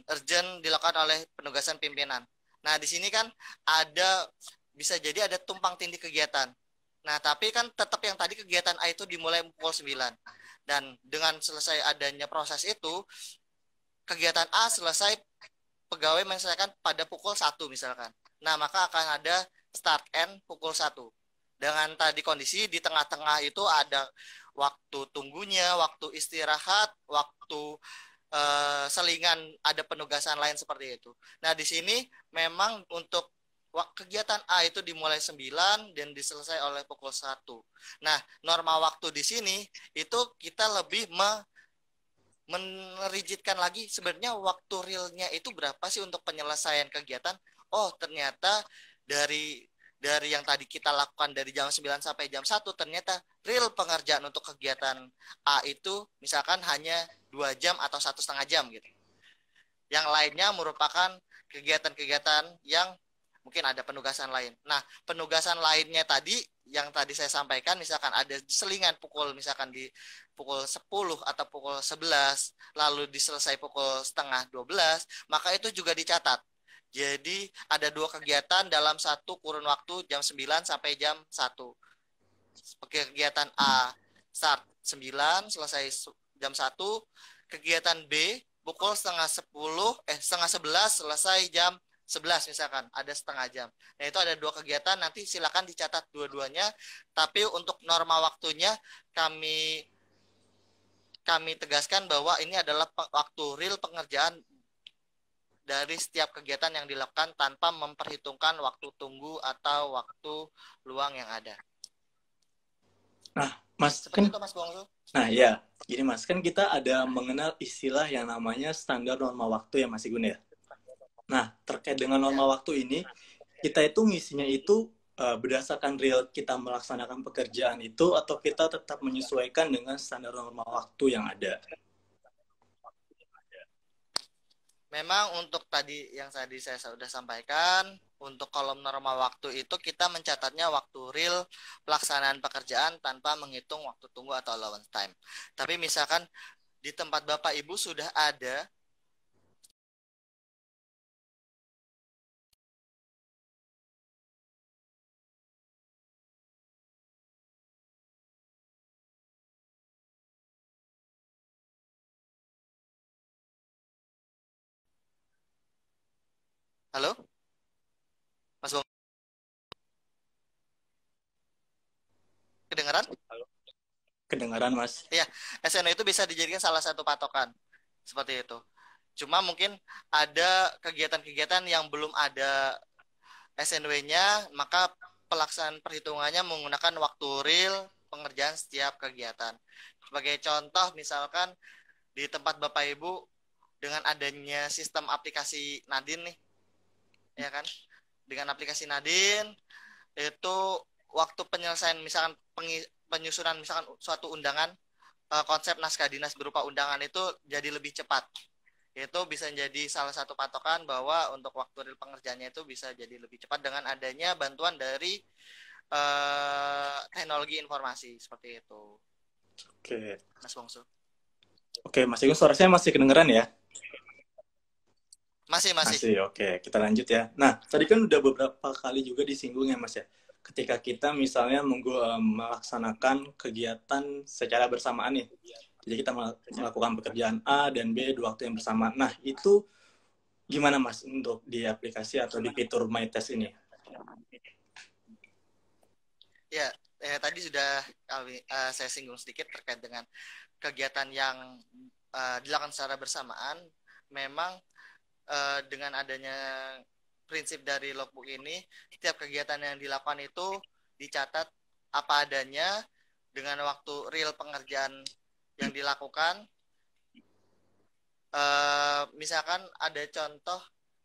urgent dilakukan oleh penugasan pimpinan. Nah, di sini kan bisa jadi ada tumpang tindih kegiatan. Nah, tapi kan tetap yang tadi kegiatan A itu dimulai pukul 9. Dan dengan selesai adanya proses itu, kegiatan A selesai, pegawai menyelesaikan pada pukul 1 misalkan. Nah, maka akan ada start end pukul 1. Dengan tadi kondisi di tengah-tengah itu ada waktu tunggunya, waktu istirahat, waktu selingan, ada penugasan lain seperti itu. Nah, di sini memang untuk kegiatan A itu dimulai 9 dan diselesai oleh pukul 1. Nah, norma waktu di sini itu kita lebih menerigidkan lagi sebenarnya waktu realnya itu berapa sih untuk penyelesaian kegiatan. Oh, ternyata dari yang tadi kita lakukan dari jam 9 sampai jam 1, ternyata real pengerjaan untuk kegiatan A itu misalkan hanya 2 jam atau 1,5 jam gitu. Yang lainnya merupakan kegiatan-kegiatan yang mungkin ada penugasan lain. Nah, penugasan lainnya tadi yang tadi saya sampaikan, misalkan ada selingan pukul misalkan di pukul 10 atau pukul 11, lalu diselesai pukul 11:30, maka itu juga dicatat. Jadi ada 2 kegiatan dalam satu kurun waktu jam 9 sampai jam 1. Kegiatan A start 9 selesai jam 1. Kegiatan B pukul 10:30 selesai jam 11 misalkan, ada setengah jam. Nah, itu ada 2 kegiatan, nanti silakan dicatat dua-duanya. Tapi untuk norma waktunya kami tegaskan bahwa ini adalah waktu real pengerjaan dari setiap kegiatan yang dilakukan tanpa memperhitungkan waktu tunggu atau waktu luang yang ada. Nah, Mas, seperti itu Mas Bongsu. Nah, ya. Gini Mas, kan kita ada mengenal istilah yang namanya standar norma waktu ya Mas Igun ya. Nah, terkait dengan norma waktu ini, kita itu ngisinya itu berdasarkan real kita melaksanakan pekerjaan itu, atau kita tetap menyesuaikan dengan standar norma waktu yang ada? Memang untuk tadi yang tadi saya sudah sampaikan, untuk kolom norma waktu itu kita mencatatnya waktu real pelaksanaan pekerjaan tanpa menghitung waktu tunggu atau allowance time. Tapi misalkan di tempat Bapak Ibu sudah ada Halo? Mas Bong? Kedengaran? Kedengaran, Mas. Iya, SNO itu bisa dijadikan salah satu patokan. Seperti itu. Cuma mungkin ada kegiatan-kegiatan yang belum ada SNW-nya, maka pelaksanaan perhitungannya menggunakan waktu real pengerjaan setiap kegiatan. Sebagai contoh, misalkan di tempat Bapak Ibu dengan adanya sistem aplikasi Nadine nih, ya kan? Dengan aplikasi Nadine itu waktu penyelesaian misalkan penyusunan misalkan suatu undangan, konsep naskah dinas berupa undangan itu jadi lebih cepat. Itu bisa jadi salah satu patokan bahwa untuk waktu real pengerjaannya itu bisa jadi lebih cepat dengan adanya bantuan dari teknologi informasi seperti itu. Oke. Mas Bongsu. Oke, Mas Igun, suara saya masih kedengeran ya? Masih. Oke, kita lanjut ya. Nah, tadi kan udah beberapa kali juga disinggung ya, Mas ya. Ketika kita misalnya melaksanakan kegiatan secara bersamaan nih. Jadi kita melakukan pekerjaan A dan B di waktu yang bersamaan. Nah, itu gimana, Mas, untuk di aplikasi atau di fitur MyTest ini? Ya, tadi sudah saya singgung sedikit terkait dengan kegiatan yang dilakukan secara bersamaan. Memang dengan adanya prinsip dari logbook ini, setiap kegiatan yang dilakukan itu dicatat apa adanya dengan waktu real pengerjaan yang dilakukan. Misalkan ada contoh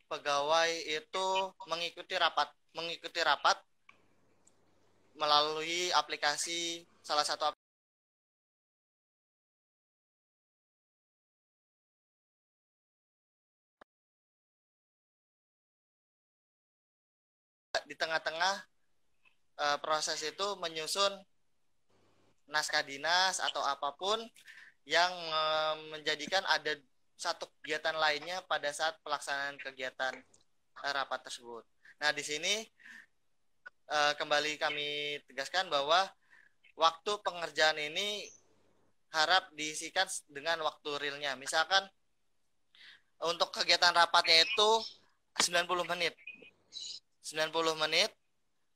pegawai itu mengikuti rapat melalui aplikasi salah satu di tengah-tengah proses itu menyusun naskah dinas atau apapun yang menjadikan ada satu kegiatan lainnya pada saat pelaksanaan kegiatan rapat tersebut. Nah, di sini kembali kami tegaskan bahwa waktu pengerjaan ini harap diisikan dengan waktu realnya. Misalkan untuk kegiatan rapatnya itu 90 menit. 90 menit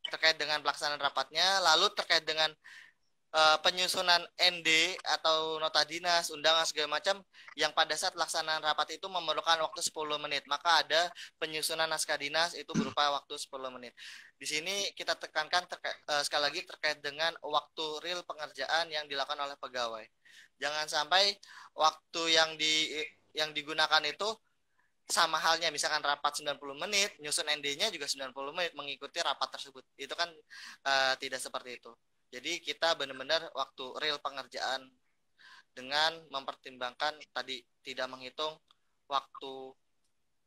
terkait dengan pelaksanaan rapatnya, lalu terkait dengan penyusunan ND atau nota dinas, undangan segala macam yang pada saat pelaksanaan rapat itu memerlukan waktu 10 menit. Maka ada penyusunan naskah dinas itu berupa waktu 10 menit. Di sini kita tekankan sekali lagi terkait dengan waktu real pengerjaan yang dilakukan oleh pegawai. Jangan sampai waktu yang digunakan itu sama halnya, misalkan rapat 90 menit, nyusun ND-nya juga 90 menit mengikuti rapat tersebut. Itu kan tidak seperti itu. Jadi kita benar-benar waktu real pengerjaan dengan mempertimbangkan tadi tidak menghitung waktu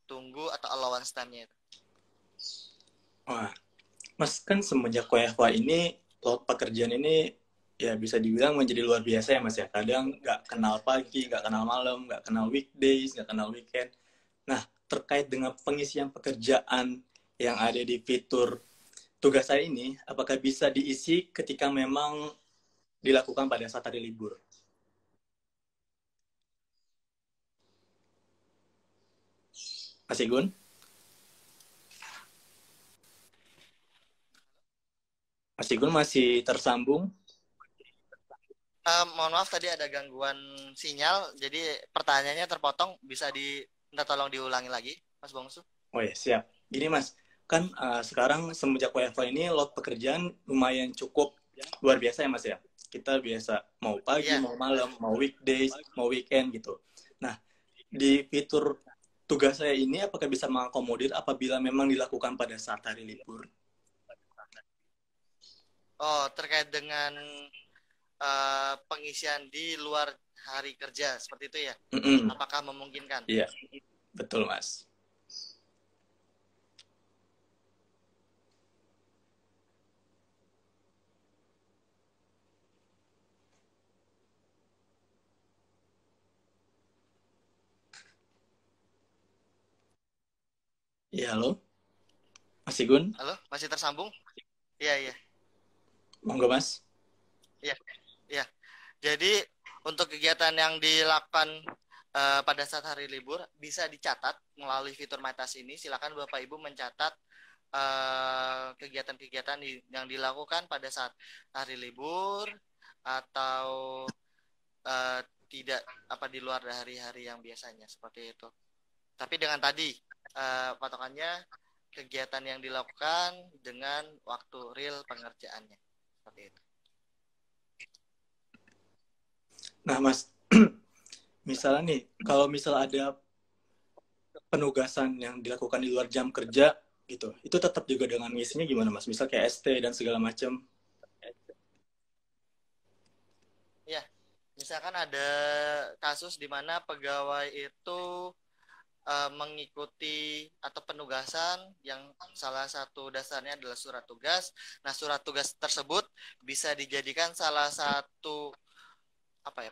tunggu atau allowance time-nya itu. Wah, Mas, kan semenjak WFH ini, load pekerjaan ini ya bisa dibilang menjadi luar biasa ya, Mas ya. Kadang nggak kenal pagi, nggak kenal malam, nggak kenal weekdays, nggak kenal weekend. Nah, terkait dengan pengisian pekerjaan yang ada di fitur tugas saya ini, apakah bisa diisi ketika memang dilakukan pada saat hari libur? Mas Igun? Mas Igun masih tersambung? Mohon maaf tadi ada gangguan sinyal, jadi pertanyaannya terpotong. Bisa minta tolong diulangi lagi, Mas Bongsu? Oh ya, siap. Gini, Mas, kan sekarang semenjak WFH ini load pekerjaan lumayan cukup luar biasa ya, Mas ya. Kita biasa mau pagi, mau malam, mau weekdays, mau weekend gitu. Nah, di fitur tugas saya ini apakah bisa mengakomodir apabila memang dilakukan pada saat hari libur? Oh, terkait dengan pengisian di luar hari kerja seperti itu ya? Apakah memungkinkan? Iya, betul, Mas. Iya, halo? Mas Igun? Halo, masih tersambung? Iya. Monggo, Mas. Iya. Jadi untuk kegiatan yang dilakukan pada saat hari libur bisa dicatat melalui fitur MyTask ini. Silakan Bapak Ibu mencatat kegiatan-kegiatan yang dilakukan pada saat hari libur atau tidak di luar dari hari yang biasanya seperti itu. Tapi dengan tadi patokannya kegiatan yang dilakukan dengan waktu real pengerjaannya. Seperti itu. Nah, Mas, misalnya nih, kalau misal ada penugasan yang dilakukan di luar jam kerja gitu, itu tetap juga dengan ngisinya gimana, Mas? Misal kayak ST dan segala macam. Ya, misalkan ada kasus di mana pegawai itu mengikuti atau penugasan yang salah satu dasarnya adalah surat tugas. Nah, surat tugas tersebut bisa dijadikan salah satu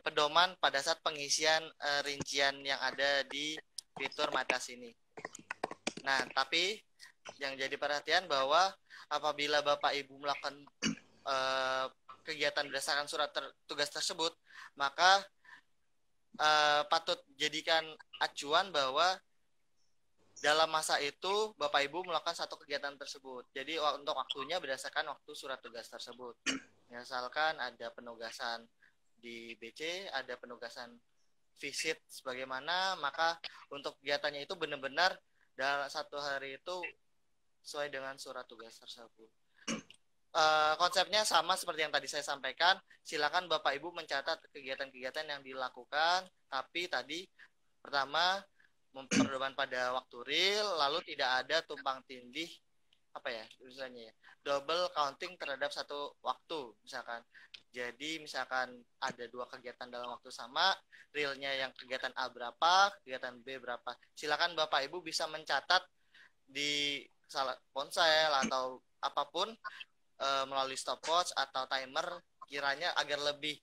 pedoman pada saat pengisian rincian yang ada di fitur Matas ini. Nah, tapi yang jadi perhatian bahwa apabila Bapak Ibu melakukan kegiatan berdasarkan surat tugas tersebut, maka patut jadikan acuan bahwa dalam masa itu Bapak Ibu melakukan satu kegiatan tersebut. Jadi untuk waktunya berdasarkan waktu surat tugas tersebut. Misalkan ada penugasan di BC, ada penugasan visit sebagaimana, maka untuk kegiatannya itu benar-benar dalam satu hari itu sesuai dengan surat tugas tersebut. Konsepnya sama seperti yang tadi saya sampaikan. Silakan Bapak Ibu mencatat kegiatan-kegiatan yang dilakukan, tapi tadi pertama memperdoman pada waktu real, lalu tidak ada tumpang tindih misalnya double counting terhadap satu waktu misalkan. Jadi misalkan ada dua kegiatan dalam waktu sama, realnya yang kegiatan A berapa, kegiatan B berapa. Silakan Bapak Ibu bisa mencatat di ponsel atau apapun melalui stopwatch atau timer kiranya agar lebih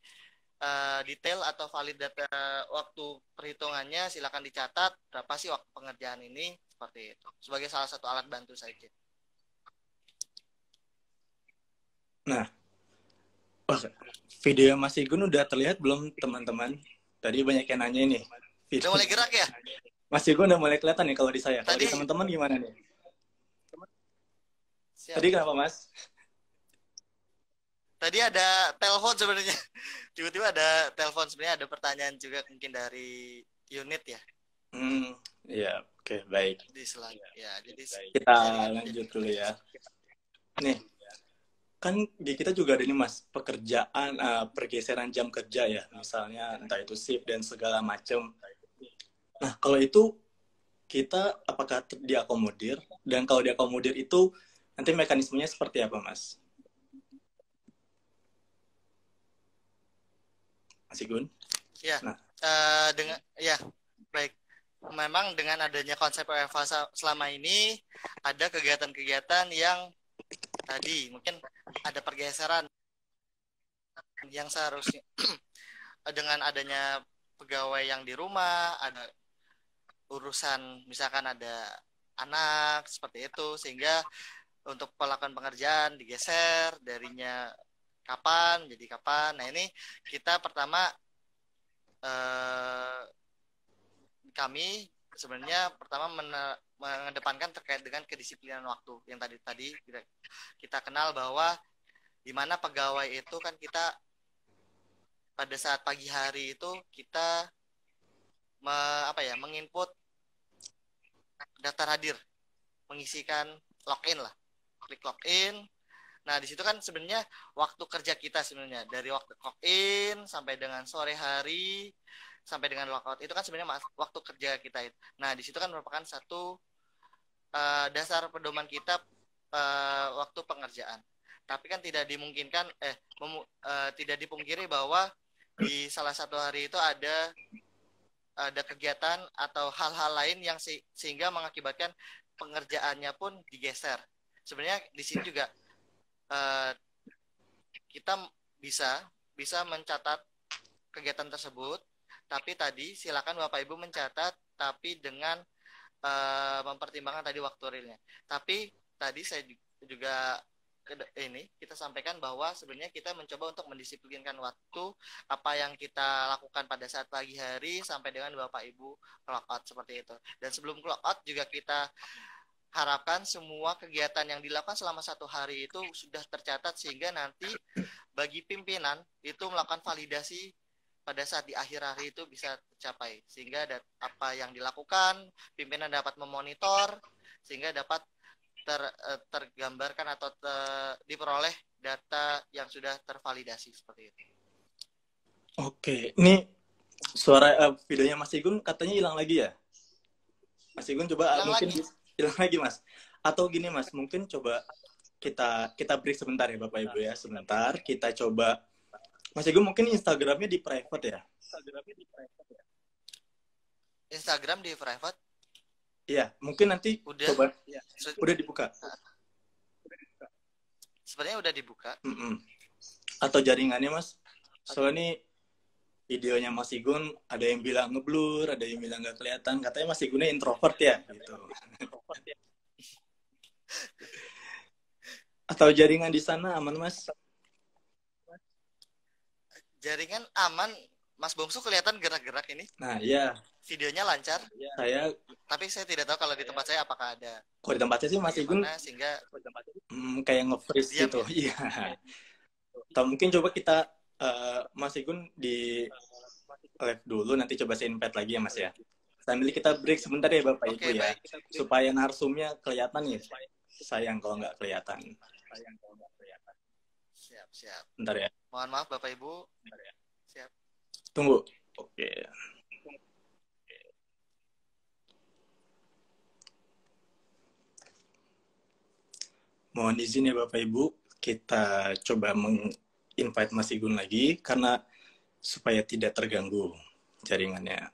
detail atau valid data waktu perhitungannya. Silakan dicatat berapa sih waktu pengerjaan ini, seperti itu sebagai salah satu alat bantu saja. Nah, video Mas Igun udah terlihat belum teman-teman? Tadi banyak yang nanya nih. Udah mulai gerak ya? Mas Igun udah mulai kelihatan nih kalau di saya. Kalau di teman-teman gimana nih? Siap. Tadi kenapa, Mas? Tadi ada telepon sebenarnya. Tiba-tiba ada telepon, sebenarnya ada pertanyaan juga mungkin dari unit ya. Ya, oke, baik. Di slide. Ya, jadi kita lanjut dulu ya. Nih, kan di kita juga ada nih Mas, pekerjaan, pergeseran jam kerja ya, misalnya entah itu shift dan segala macam. Nah, kalau itu kita apakah diakomodir, dan kalau diakomodir itu nanti mekanismenya seperti apa, Mas? Mas Igun? Ya, nah. Baik. Memang dengan adanya konsep WFH selama ini ada kegiatan-kegiatan yang tadi mungkin ada pergeseran yang seharusnya dengan adanya pegawai yang di rumah, ada urusan misalkan ada anak seperti itu, sehingga untuk pelakukan pengerjaan digeser darinya kapan jadi kapan. Nah, ini kita pertama kami sebenarnya pertama mengedepankan terkait dengan kedisiplinan waktu yang tadi kita kenal bahwa di mana pegawai itu kan kita pada saat pagi hari itu kita menginput daftar hadir, mengisikan login lah, klik login. Nah, di situ kan sebenarnya waktu kerja kita sebenarnya dari waktu login sampai dengan sore hari sampai dengan lockout itu kan sebenarnya waktu kerja kita itu. Nah, di situ kan merupakan satu dasar pedoman kita waktu pengerjaan. Tapi kan tidak dimungkinkan tidak dipungkiri bahwa di salah satu hari itu ada kegiatan atau hal-hal lain yang sehingga mengakibatkan pengerjaannya pun digeser. Sebenarnya di sini juga kita bisa mencatat kegiatan tersebut, tapi tadi silakan Bapak Ibu mencatat tapi dengan mempertimbangkan tadi waktu realnya. Tapi tadi saya juga kita sampaikan bahwa sebenarnya kita mencoba untuk mendisiplinkan waktu apa yang kita lakukan pada saat pagi hari sampai dengan Bapak Ibu clock out seperti itu. Dan sebelum clock out juga kita harapkan semua kegiatan yang dilakukan selama satu hari itu sudah tercatat sehingga nanti bagi pimpinan itu melakukan validasi pada saat di akhir hari itu bisa tercapai, sehingga apa yang dilakukan pimpinan dapat memonitor sehingga dapat tergambarkan atau diperoleh data yang sudah tervalidasi seperti itu. Oke, ini suara videonya Mas Igun katanya hilang lagi ya? Mas Igun coba mungkin hilang lagi Mas. Atau gini Mas, mungkin coba kita break sebentar ya Bapak Ibu ya, sebentar kita coba. Mas Igun mungkin Instagramnya di private ya? Instagram di private? Iya, mungkin nanti coba udah dibuka. Sebenarnya udah dibuka. Atau jaringannya Mas? Soalnya ini videonya Mas Igun ada yang bilang ngeblur, ada yang bilang nggak kelihatan. Katanya Mas Igunnya introvert ya, gitu. Atau jaringan di sana aman Mas? Jaringan aman, Mas Bongsu kelihatan gerak-gerak ini. Nah iya. Videonya lancar. Tapi saya tidak tahu kalau di tempat saya apakah ada. Kok di tempat saya sih Mas Igun sehingga kayak nge-freeze gitu. Iya. Atau mungkin coba kita Mas Igun di live dulu, nanti coba saya invite lagi ya Mas ya. Sambil kita break sebentar ya Bapak Ibu ya. Supaya narsumnya kelihatan ya. Sayang kalau nggak kelihatan. Siap. Bentar ya. Mohon maaf Bapak Ibu. Siap. Tunggu. Oke. Mohon izin ya Bapak Ibu, kita coba invite Mas Igun lagi karena supaya tidak terganggu jaringannya.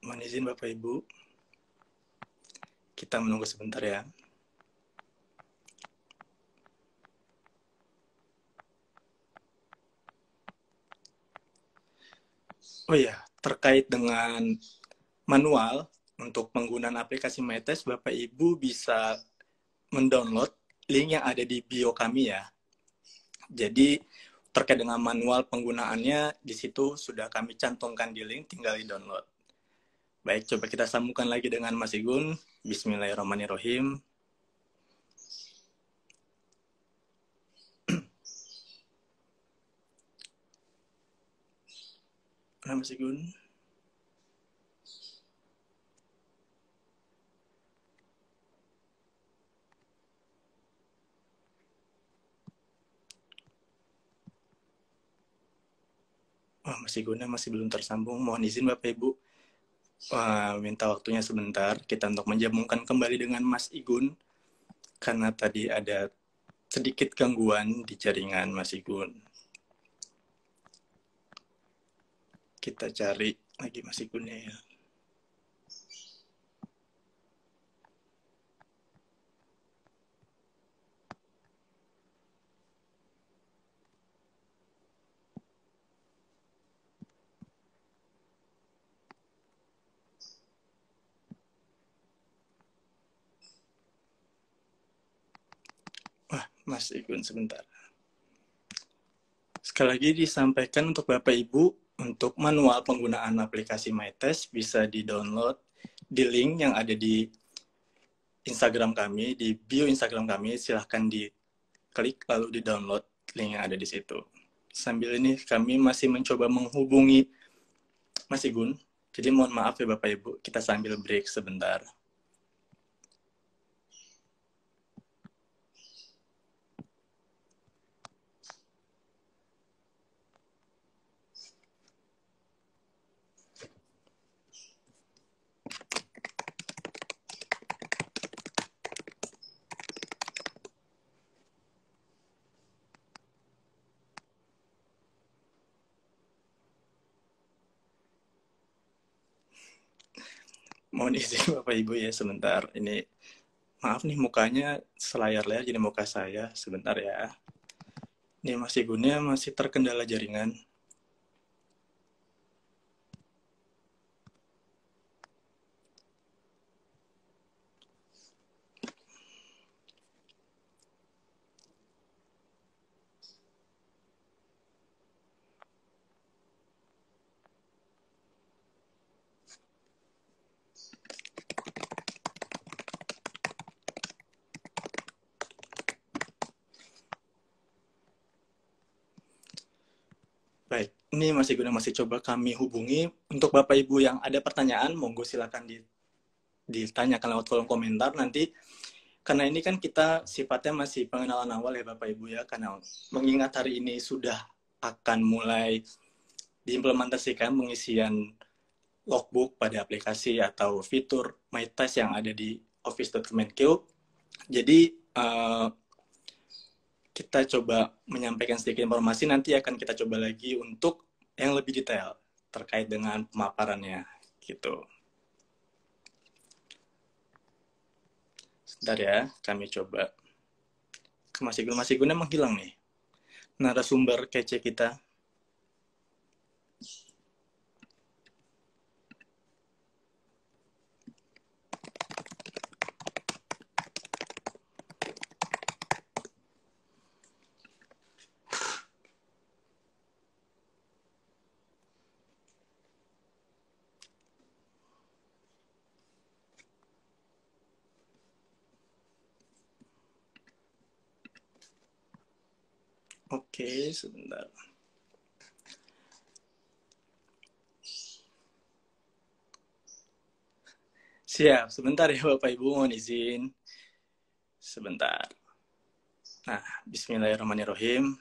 Mohon izin Bapak Ibu, kita menunggu sebentar ya. Oh iya, terkait dengan manual untuk penggunaan aplikasi MyTest, Bapak Ibu bisa mendownload link yang ada di bio kami ya. Jadi terkait dengan manual penggunaannya di situ sudah kami cantumkan di link, tinggal di-download. Baik, coba kita sambungkan lagi dengan Mas Igun. Bismillahirrahmanirrahim. Mas Igun. Mas Igunnya masih belum tersambung. Mohon izin Bapak Ibu. Minta waktunya sebentar. Kita untuk menjamungkan kembali dengan Mas Igun. Karena tadi ada sedikit gangguan di jaringan Mas Igun. Kita cari lagi Mas Igunnya ya. Mas Igun sebentar. Sekali lagi disampaikan untuk Bapak Ibu, untuk manual penggunaan aplikasi MyTest bisa di-download di link yang ada di Instagram kami, di bio Instagram kami. Silahkan diklik lalu di-download link yang ada di situ. Sambil ini kami masih mencoba menghubungi Mas Igun. Jadi mohon maaf ya Bapak Ibu, kita sambil break sebentar. Mohon izin Bapak Ibu ya sebentar. Ini maaf nih mukanya selayar layar jadi muka saya sebentar ya. Ini Mas Igunnya masih terkendala jaringan. ini masih coba kami hubungi. Untuk Bapak Ibu yang ada pertanyaan, monggo silakan ditanyakan lewat kolom komentar nanti. Karena ini kan kita sifatnya masih pengenalan awal ya Bapak Ibu ya, karena mengingat hari ini sudah akan mulai diimplementasikan pengisian logbook pada aplikasi atau fitur MyTest yang ada di Office.Kemenkeu. Jadi kita coba menyampaikan sedikit informasi, nanti akan kita coba lagi untuk yang lebih detail terkait dengan pemaparannya gitu. Sebentar ya, kami coba. Mas Igun emang hilang nih narasumber kece kita. Oke, sebentar. Siap, sebentar ya Bapak Ibu, mohon izin. Sebentar. Nah, bismillahirrahmanirrahim.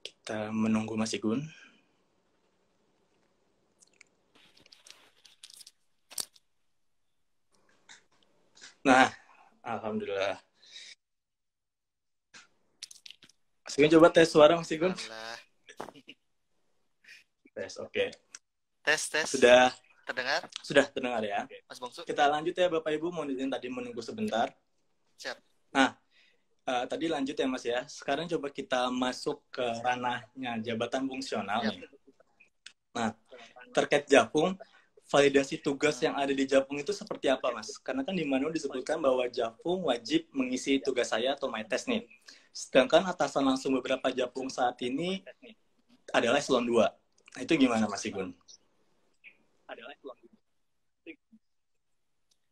Kita menunggu Mas Igun. Nah, alhamdulillah. Mas Igun coba tes suara Mas Igun. Tes, oke. Tes. Sudah Terdengar? Sudah terdengar ya. Mas Bongsu. Kita lanjut ya Bapak Ibu, mohon izin tadi menunggu sebentar. Siap. Nah, tadi lanjut ya Mas ya. Sekarang coba kita masuk ke ranahnya jabatan fungsional nih. Nah, terkait Japung, validasi tugas yang ada di Japung itu seperti apa Mas? Karena kan di manual disebutkan bahwa Japung wajib mengisi tugas saya atau MyTest nih. Sedangkan atasan langsung beberapa Japung saat ini adalah eselon 2. Nah, itu gimana Mas Igun?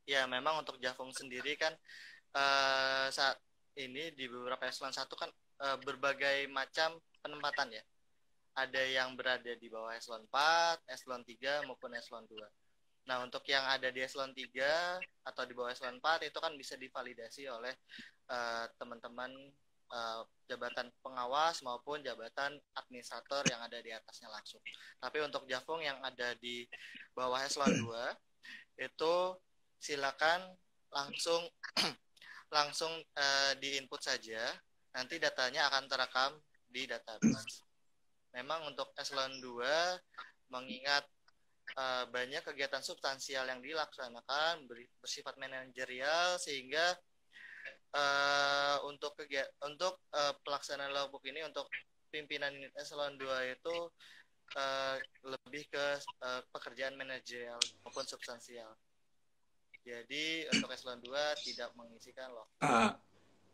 Ya, memang untuk Jafung sendiri kan saat ini di beberapa eselon 1 kan berbagai macam penempatan ya. Ada yang berada di bawah eselon 4, eselon 3 maupun eselon 2. Nah, untuk yang ada di eselon 3 atau di bawah eselon 4 itu kan bisa divalidasi oleh teman-teman jabatan pengawas maupun jabatan administrator yang ada di atasnya langsung. Tapi untuk Jafung yang ada di bawah eselon 2 itu silakan langsung di-input saja, nanti datanya akan terekam di database. Memang untuk eselon 2 mengingat banyak kegiatan substansial yang dilaksanakan bersifat manajerial sehingga untuk pelaksanaan logbook ini untuk pimpinan unit eselon 2 itu lebih ke pekerjaan manajerial maupun substansial. Jadi untuk eselon 2 tidak mengisikan loh.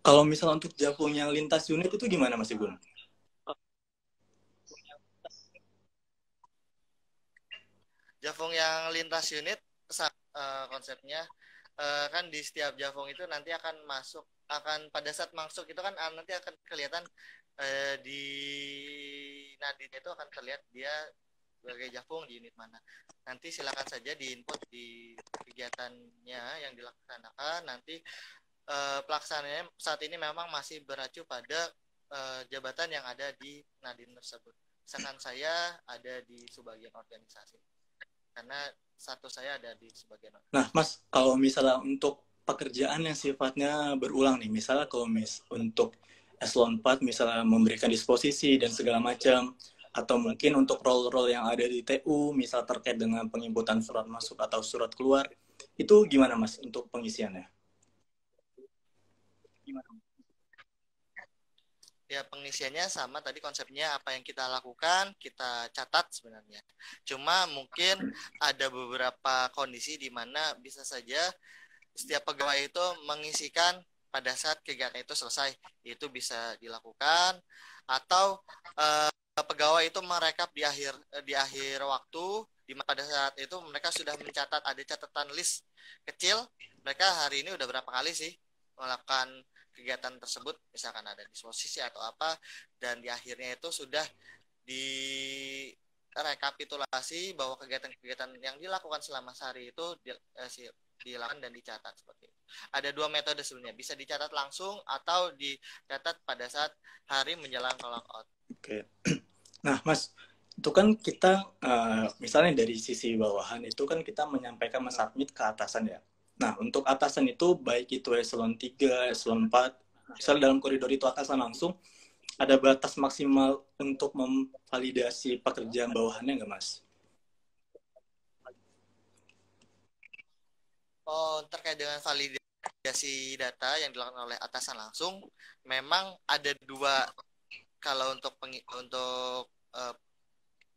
Kalau misalnya untuk Jafung yang lintas unit itu gimana Mas Igun? Jafung yang lintas unit konsepnya kan di setiap Jafung itu nanti akan pada saat masuk itu kan nanti akan kelihatan di Nadine itu akan terlihat dia sebagai Jafung di unit mana. Nanti silakan saja diinput di kegiatannya yang dilaksanakan. Nanti pelaksanaannya saat ini memang masih beracu pada jabatan yang ada di Nadine tersebut. Misalkan saya ada di sebagian organisasi, karena satu saya ada di sebagian organisasi. Nah, Mas, kalau misalnya untuk pekerjaan yang sifatnya berulang nih, misalnya kalau untuk eselon 4 misalnya memberikan disposisi dan segala macam, atau mungkin untuk role-role yang ada di TU, misal terkait dengan penginputan surat masuk atau surat keluar, itu gimana Mas untuk pengisiannya? Ya, pengisiannya sama tadi konsepnya, apa yang kita lakukan, kita catat sebenarnya. Cuma mungkin ada beberapa kondisi di mana bisa saja setiap pegawai itu mengisikan pada saat kegiatan itu selesai. Itu bisa dilakukan, atau pegawai itu merekap di akhir waktu, di pada saat itu mereka sudah mencatat, ada catatan list kecil mereka hari ini udah berapa kali sih melakukan kegiatan tersebut, misalkan ada disposisi atau apa, dan di akhirnya itu sudah direkapitulasi bahwa kegiatan-kegiatan yang dilakukan selama sehari itu dilakukan dan dicatat seperti itu. Ada 2 metode sebenarnya, bisa dicatat langsung atau dicatat pada saat hari menjelang clock out. Oke. Nah, Mas, itu kan kita misalnya dari sisi bawahan itu kan kita menyampaikan submit ke atasan ya. Nah, untuk atasan itu baik itu eselon 3, eselon 4, misalnya dalam koridor itu atasan langsung, ada batas maksimal untuk memvalidasi pekerjaan bawahannya nggak, Mas? Oh, terkait dengan validasi data yang dilakukan oleh atasan langsung, memang ada 2 kalau untuk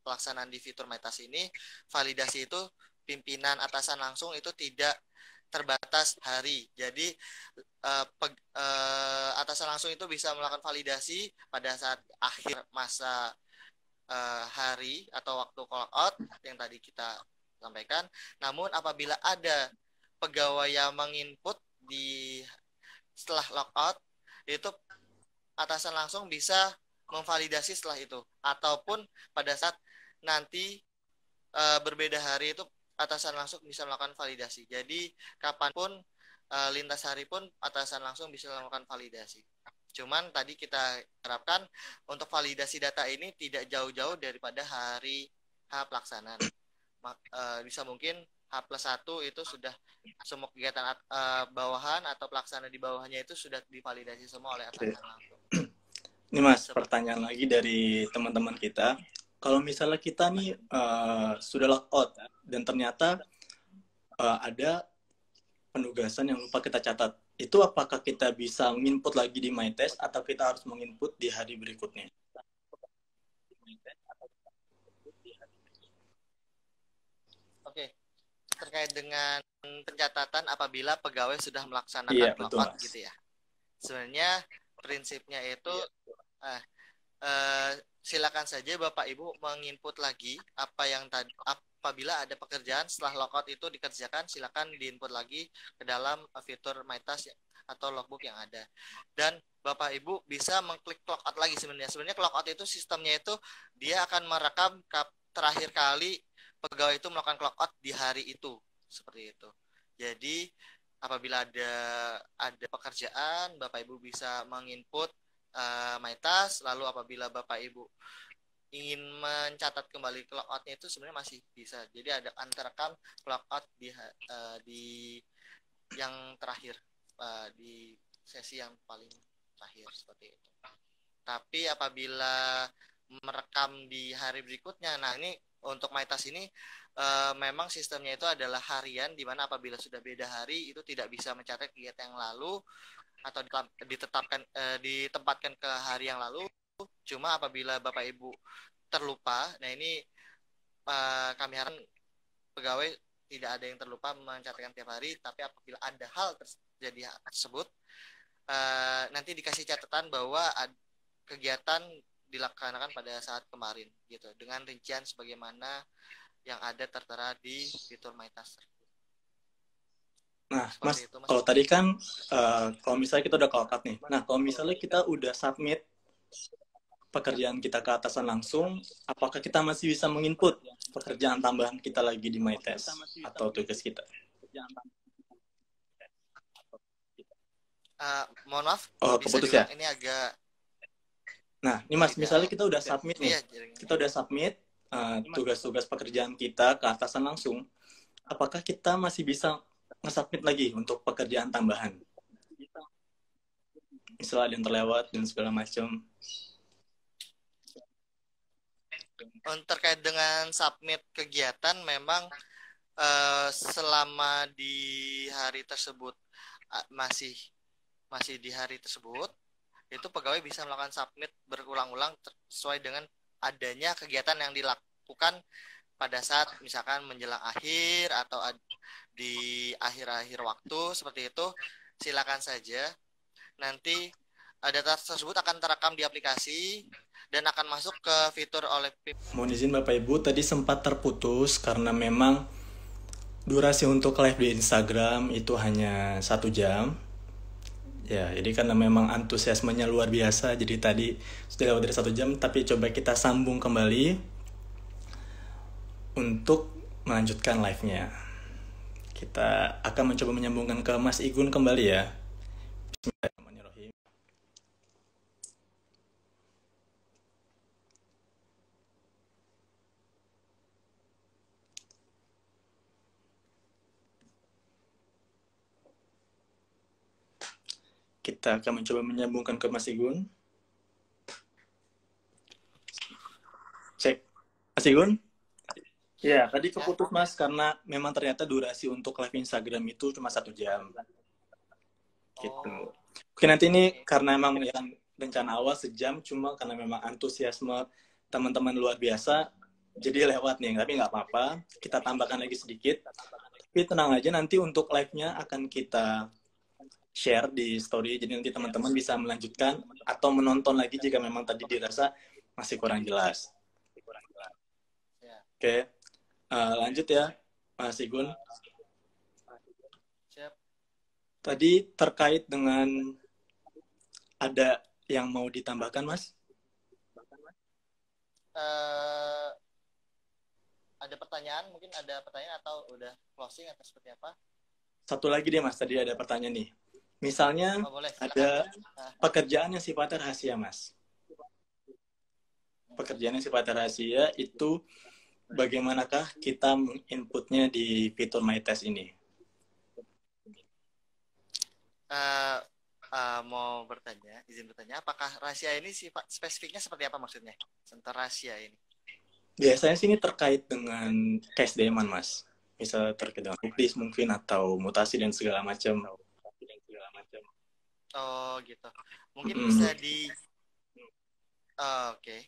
pelaksanaan di fitur MyTask ini. Validasi itu pimpinan atasan langsung itu tidak terbatas hari. Jadi atasan langsung itu bisa melakukan validasi pada saat akhir masa hari atau waktu clock out yang tadi kita sampaikan. Namun apabila ada pegawai yang menginput setelah lockout, itu atasan langsung bisa memvalidasi setelah itu, ataupun pada saat nanti berbeda hari itu atasan langsung bisa melakukan validasi. Jadi kapanpun lintas hari pun atasan langsung bisa melakukan validasi. Cuman tadi kita harapkan untuk validasi data ini tidak jauh-jauh daripada hari H pelaksanaan. Bisa mungkin H+1 itu sudah semua kegiatan bawahan atau pelaksana di bawahnya itu sudah divalidasi semua oleh atasan langsung. Ini Mas, pertanyaan lagi dari teman-teman kita. Kalau misalnya kita nih sudah lockout dan ternyata ada penugasan yang lupa kita catat, itu apakah kita bisa menginput lagi di MyTask atau kita harus menginput di hari berikutnya? Oke, terkait dengan pencatatan apabila pegawai sudah melaksanakan lockout gitu ya. Sebenarnya prinsipnya itu silakan saja Bapak Ibu menginput lagi apa yang tadi, apabila ada pekerjaan setelah lockout itu dikerjakan, silakan diinput lagi ke dalam fitur MyTask atau logbook yang ada. Dan Bapak Ibu bisa mengklik clockout lagi sebenarnya. Sebenarnya clockout itu sistemnya itu dia akan merekam terakhir kali pegawai itu melakukan clockout di hari itu, seperti itu. Jadi apabila ada pekerjaan, Bapak Ibu bisa menginput MyTask, lalu apabila Bapak Ibu ingin mencatat kembali clockout-nya itu sebenarnya masih bisa. Jadi ada terekam clockout di yang terakhir, di sesi yang paling terakhir seperti itu. Tapi apabila merekam di hari berikutnya, nah ini untuk MyTask ini memang sistemnya itu adalah harian, di mana apabila sudah beda hari itu tidak bisa mencatat kegiatan yang lalu atau ditempatkan ke hari yang lalu. Cuma apabila Bapak Ibu terlupa, nah ini kami harap pegawai tidak ada yang terlupa mencatatkan tiap hari, tapi apabila ada hal terjadi tersebut, nanti dikasih catatan bahwa kegiatan dilaksanakan pada saat kemarin gitu, dengan rincian sebagaimana yang ada tertera di fitur MyTask. Nah, Mas, kalau tadi kan kalau misalnya kita udah clockout nih, nah kalau misalnya kita udah submit pekerjaan kita ke atasan langsung, apakah kita masih bisa menginput pekerjaan tambahan kita lagi di MyTask atau tugas kita? Mohon maaf, keputus ya? Ini agak. Nah, ini Mas, misalnya kita udah submit nih, kita udah submit tugas-tugas pekerjaan kita ke atasan langsung, apakah kita masih bisa nge-submit lagi untuk pekerjaan tambahan? Misalnya ada yang terlewat dan segala macam. Terkait dengan submit kegiatan, memang selama di hari tersebut masih di hari tersebut, itu pegawai bisa melakukan submit berulang-ulang sesuai dengan adanya kegiatan yang dilakukan pada saat misalkan menjelang akhir atau di akhir-akhir waktu seperti itu. Silakan saja, nanti data tersebut akan terekam di aplikasi dan akan masuk ke fitur oleh PIP. Mohon izin Bapak Ibu, tadi sempat terputus karena memang durasi untuk live di Instagram itu hanya 1 jam. Ya, jadi karena memang antusiasmenya luar biasa, jadi tadi sudah lewat dari 1 jam, tapi coba kita sambung kembali untuk melanjutkan live-nya. Kita akan mencoba menyambungkan ke Mas Igun kembali ya. Bismillahirrahmanirrahim. Kita akan mencoba menyambungkan ke Mas Igun. Cek. Mas Igun? Ya, tadi keputus Mas, karena memang ternyata durasi untuk live Instagram itu cuma 1 jam. Gitu. Oke, nanti ini karena memang yang rencana awal sejam, cuma karena memang antusiasme teman-teman luar biasa, jadi lewat nih. Tapi nggak apa-apa, kita tambahkan lagi sedikit. Tapi tenang aja, nanti untuk live-nya akan kita share di story, jadi nanti teman-teman bisa melanjutkan atau menonton lagi jika memang tadi dirasa masih kurang jelas. Oke, lanjut ya, Mas Igun. Tadi terkait dengan ada yang mau ditambahkan, Mas? Ada pertanyaan, mungkin ada pertanyaan atau udah closing atau seperti apa? Satu lagi deh, Mas. Tadi ada pertanyaan nih. Misalnya boleh, ada pekerjaan yang sifatnya rahasia, Mas. Pekerjaan yang sifatnya rahasia itu bagaimanakah kita inputnya di fitur My Task ini? Mau bertanya, izin bertanya, apakah rahasia ini sifat spesifiknya seperti apa maksudnya? Tentang rahasia ini. Biasanya sih ini terkait dengan case SDM-an, Mas. Bisa terkait dengan cookies mungkin atau mutasi dan segala macam. Oh gitu. Mungkin bisa di. Oke.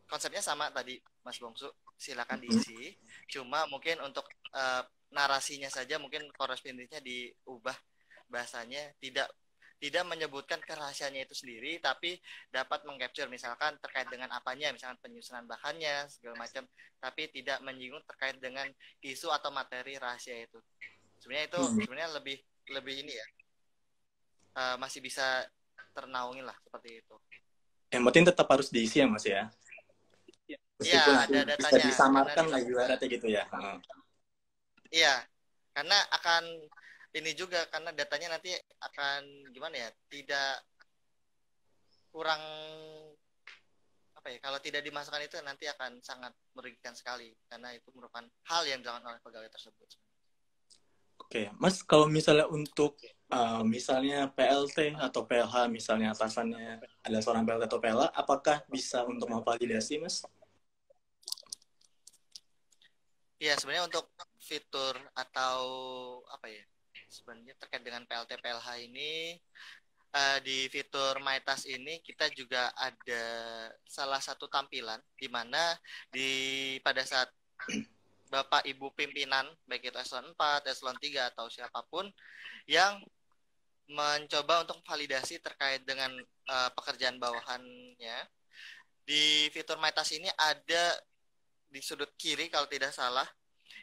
Konsepnya sama tadi, Mas Bongsu. Silakan diisi. Cuma mungkin untuk narasinya saja mungkin korrespondensinya diubah, bahasanya tidak menyebutkan kerahasiaannya itu sendiri, tapi dapat mengcapture misalkan terkait dengan apanya, misalkan penyusunan bahannya segala macam, tapi tidak menyinggung terkait dengan isu atau materi rahasia itu. Sebenarnya itu sebenarnya lebih ini ya, masih bisa ternaungin lah seperti itu. Yang penting tetap harus diisi ya, Mas ya. Meskipun ada datanya, bisa disamarkan lah ibaratnya gitu ya. Iya, karena akan ini juga, karena datanya nanti akan gimana ya, tidak kurang apa ya, kalau tidak dimasukkan itu nanti akan sangat merugikan sekali, karena itu merupakan hal yang dilakukan oleh pegawai tersebut. Oke, Mas, kalau misalnya untuk misalnya PLT atau PLH, misalnya atasannya ada seorang PLT atau PLH, apakah bisa untuk memvalidasi, Mas? Ya, sebenarnya untuk fitur atau apa ya, sebenarnya terkait dengan PLT PLH ini, di fitur My Task ini kita juga ada salah satu tampilan di mana pada saat Bapak Ibu pimpinan, baik itu eselon 4, eselon 3 atau siapapun yang mencoba untuk validasi terkait dengan pekerjaan bawahannya, di fitur My Task ini ada di sudut kiri kalau tidak salah,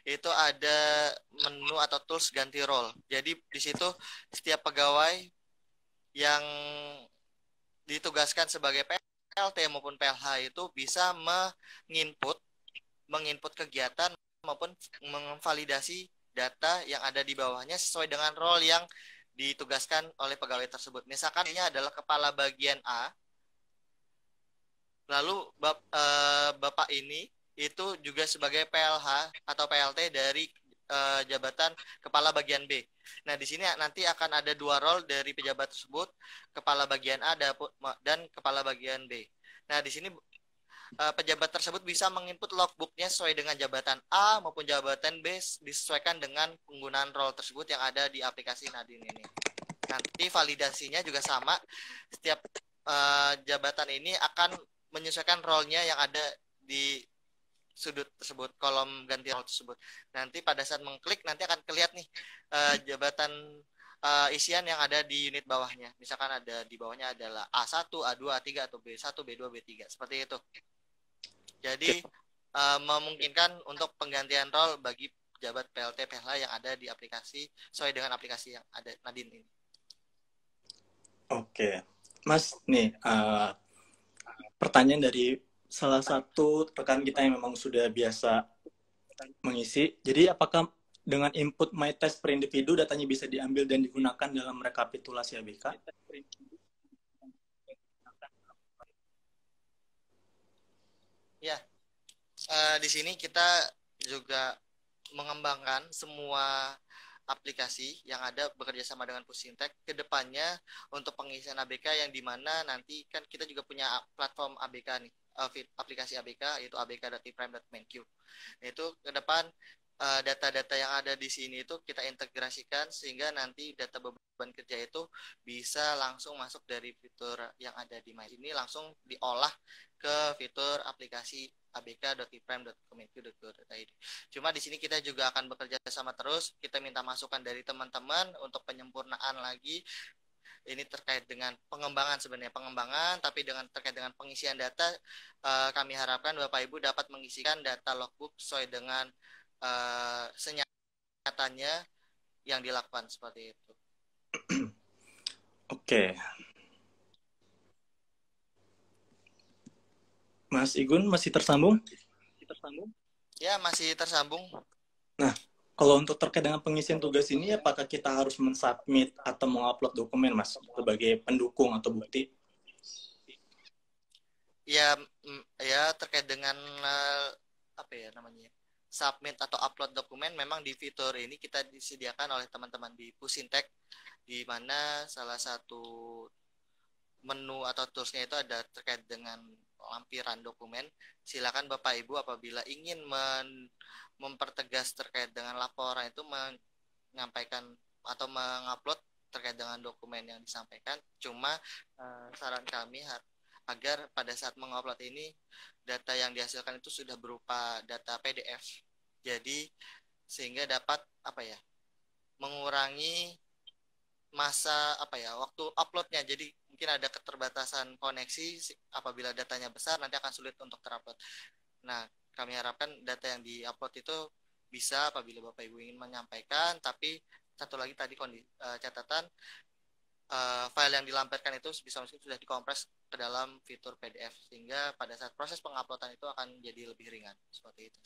itu ada menu atau tools ganti role. Jadi di situ setiap pegawai yang ditugaskan sebagai PLT maupun PLH itu bisa menginput kegiatan maupun memvalidasi data yang ada di bawahnya sesuai dengan role yang ditugaskan oleh pegawai tersebut. Misalkan ini adalah kepala bagian A, lalu Bapak ini itu juga sebagai PLH atau PLT dari jabatan kepala bagian B. Nah, di sini nanti akan ada 2 role dari pejabat tersebut, kepala bagian A dan kepala bagian B. Nah, di sini pejabat tersebut bisa menginput logbooknya sesuai dengan jabatan A maupun jabatan B disesuaikan dengan penggunaan role tersebut yang ada di aplikasi Nadine ini. Nanti validasinya juga sama. Setiap jabatan ini akan menyesuaikan role-nya yang ada di sudut tersebut, kolom ganti role tersebut. Nanti pada saat mengklik nanti akan kelihatan nih jabatan isian yang ada di unit bawahnya. Misalkan ada di bawahnya adalah A1, A2, A3 atau B1, B2, B3. Seperti itu. Jadi memungkinkan untuk penggantian role bagi pejabat PLT PLH yang ada di aplikasi sesuai dengan aplikasi yang ada Nadine ini. Oke, Mas, nih pertanyaan dari salah satu rekan kita yang memang sudah biasa mengisi. Jadi, apakah dengan input my test per individu datanya bisa diambil dan digunakan dalam rekapitulasi ABK? Ya, di sini kita juga mengembangkan semua aplikasi yang ada bekerja sama dengan Pusintek ke depannya untuk pengisian ABK yang dimana nanti kan kita juga punya platform ABK nih, aplikasi ABK yaitu abk.iprime.menq. Itu ke depan data-data yang ada di sini itu kita integrasikan sehingga nanti data beban kerja itu bisa langsung masuk dari fitur yang ada di My ini langsung diolah ke fitur aplikasi abk.iprime.kemenq.go.id. Cuma di sini kita juga akan bekerja sama terus. Kita minta masukan dari teman-teman untuk penyempurnaan lagi. Ini terkait dengan pengembangan sebenarnya pengembangan, tapi terkait dengan pengisian data, kami harapkan Bapak Ibu dapat mengisikan data logbook sesuai dengan senyatanya yang dilakukan seperti itu. Oke. Mas Igun masih tersambung? Ya, masih tersambung. Nah, kalau untuk terkait dengan pengisian tugas ini, apakah kita harus mensubmit atau mengupload dokumen, Mas, sebagai pendukung atau bukti? Ya, terkait dengan apa ya namanya, submit atau upload dokumen, memang di fitur ini kita disediakan oleh teman-teman di Pusintek, di mana salah satu menu atau toolsnya itu ada terkait dengan lampiran dokumen. Silakan Bapak Ibu apabila ingin mempertegas terkait dengan laporan itu menyampaikan atau mengupload terkait dengan dokumen yang disampaikan. Cuma saran kami agar pada saat mengupload ini data yang dihasilkan itu sudah berupa data PDF. Jadi sehingga dapat mengurangi masa waktu uploadnya. Jadi mungkin ada keterbatasan koneksi apabila datanya besar nanti akan sulit untuk terupload. Nah, kami harapkan data yang diupload itu bisa apabila Bapak Ibu ingin menyampaikan, tapi satu lagi tadi catatan file yang dilampirkan itu bisa mungkin sudah dikompres ke dalam fitur PDF sehingga pada saat proses penguploadan itu akan jadi lebih ringan seperti itu.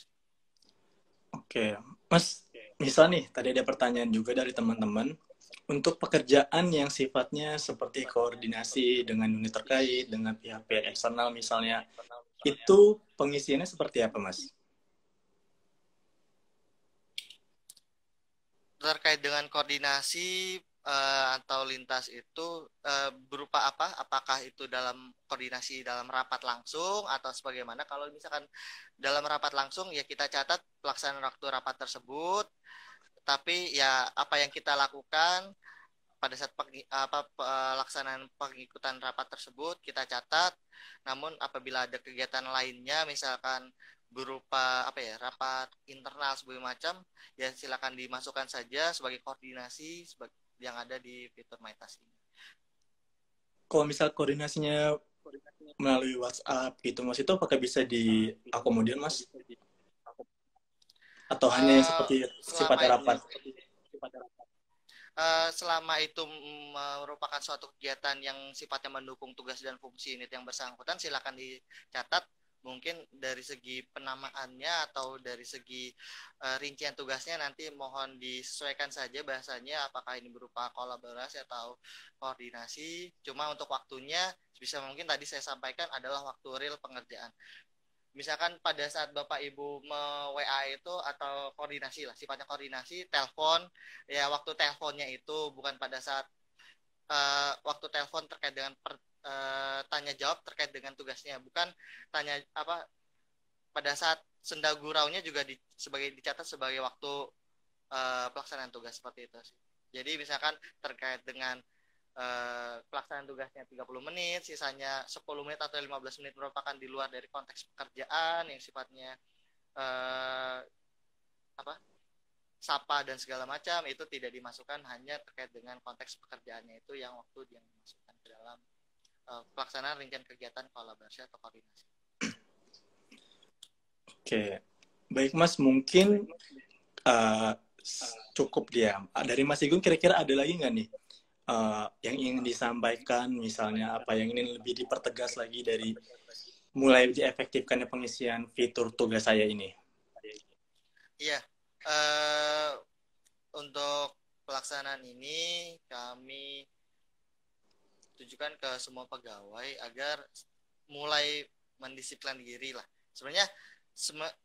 Oke, Mas, misal nih tadi ada pertanyaan juga dari teman-teman untuk pekerjaan yang sifatnya seperti koordinasi dengan unit terkait dengan pihak-pihak eksternal misalnya, itu pengisiannya seperti apa, Mas? Terkait dengan koordinasi atau lintas itu berupa apa? Apakah itu dalam koordinasi dalam rapat langsung atau sebagaimana? Kalau misalkan dalam rapat langsung ya kita catat pelaksanaan waktu rapat tersebut. Tapi ya apa yang kita lakukan pada saat pelaksanaan pengikutan rapat tersebut kita catat. Namun apabila ada kegiatan lainnya misalkan berupa rapat internal segala macam ya silakan dimasukkan saja sebagai koordinasi yang ada di fitur MyTask ini. Kalau misal koordinasinya melalui WhatsApp gitu, Mas, itu apakah bisa diakomodir, Mas? Atau hanya yang seperti sifatnya rapat? Selama itu merupakan suatu kegiatan yang sifatnya mendukung tugas dan fungsi unit yang bersangkutan, silakan dicatat. Mungkin dari segi penamaannya atau dari segi rincian tugasnya nanti mohon disesuaikan saja bahasanya apakah ini berupa kolaborasi atau koordinasi. Cuma untuk waktunya bisa mungkin tadi saya sampaikan adalah waktu real pengerjaan. Misalkan pada saat Bapak Ibu WA itu atau koordinasi lah, sifatnya koordinasi, telepon, ya waktu teleponnya itu bukan pada saat waktu telepon terkait dengan tanya jawab terkait dengan tugasnya, bukan tanya pada saat senda guraunya juga dicatat sebagai waktu pelaksanaan tugas seperti itu sih. Jadi misalkan terkait dengan pelaksanaan tugasnya 30 menit, sisanya 10 menit atau 15 menit merupakan di luar dari konteks pekerjaan yang sifatnya sapa dan segala macam, itu tidak dimasukkan, hanya terkait dengan konteks pekerjaannya itu yang waktu yang dimasukkan ke dalam pelaksanaan rincian kegiatan kolaborasi atau koordinasi. Oke, baik Mas, mungkin cukup dia. Dari Mas Igun kira-kira ada lagi nggak nih yang ingin disampaikan, misalnya apa yang ingin lebih dipertegas lagi dari mulai diefektifkannya pengisian fitur tugas saya ini? Iya, untuk pelaksanaan ini kami tujukan ke semua pegawai agar mulai mendisiplin diri lah. Sebenarnya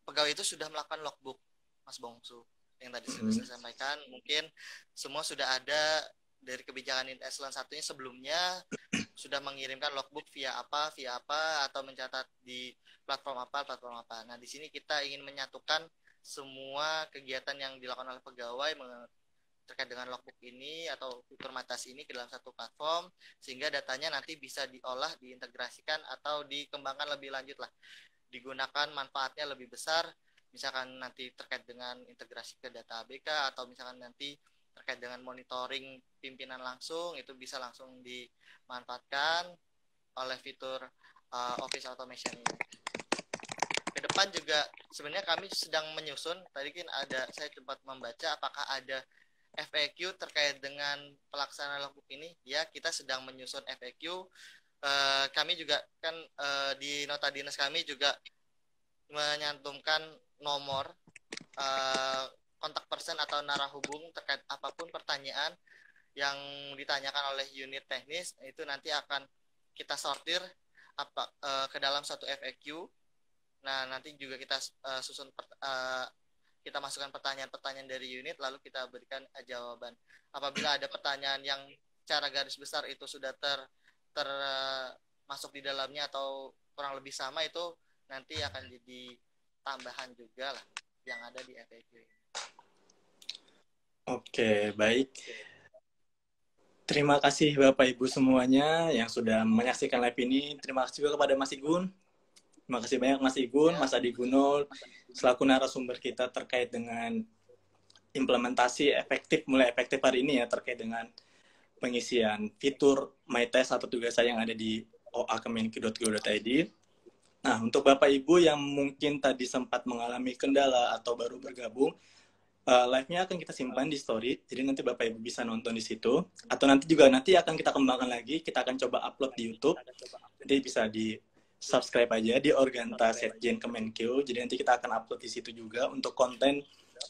pegawai itu sudah melakukan logbook, Mas Bongsu, yang tadi sudah saya sampaikan. Mungkin semua sudah ada dari kebijakan eselon satunya sebelumnya sudah mengirimkan logbook via apa, atau mencatat di platform apa. Nah, di sini kita ingin menyatukan semua kegiatan yang dilakukan oleh pegawai terkait dengan logbook ini atau fitur Matas ini ke dalam satu platform, sehingga datanya nanti bisa diolah, diintegrasikan atau dikembangkan lebih lanjut lah, digunakan manfaatnya lebih besar, misalkan nanti terkait dengan integrasi ke data ABK, atau misalkan nanti terkait dengan monitoring pimpinan langsung, itu bisa langsung dimanfaatkan oleh fitur Office Automation ini. Ke depan juga sebenarnya kami sedang menyusun, tadi kan saya sempat membaca apakah ada FAQ terkait dengan pelaksanaan logbook ini. Ya, kita sedang menyusun FAQ. Kami juga kan di nota dinas kami juga menyantumkan nomor kontak person atau narahubung terkait apapun pertanyaan yang ditanyakan oleh unit teknis, itu nanti akan kita sortir ke dalam satu FAQ. Nah, nanti juga kita susun kita masukkan pertanyaan-pertanyaan dari unit, lalu kita berikan jawaban. Apabila ada pertanyaan yang secara garis besar itu sudah masuk di dalamnya atau kurang lebih sama, itu nanti akan jadi tambahan juga lah yang ada di FAQ. Oke, baik. Terima kasih Bapak Ibu semuanya yang sudah menyaksikan live ini. Terima kasih juga kepada Mas Igun. Terima kasih banyak Mas Igun, Mas Adi Gunul, selaku narasumber kita terkait dengan implementasi mulai efektif hari ini ya, terkait dengan pengisian fitur MyTest atau tugas saya yang ada di oa.kemenq.go.id. Nah, untuk Bapak Ibu yang mungkin tadi sempat mengalami kendala atau baru bergabung, live-nya akan kita simpan di story, jadi nanti Bapak Ibu bisa nonton di situ, atau nanti akan kita kembangkan lagi, kita akan coba upload di YouTube, nanti bisa di subscribe aja di Organta Setjen Kemenkeu. Jadi nanti kita akan upload di situ juga untuk konten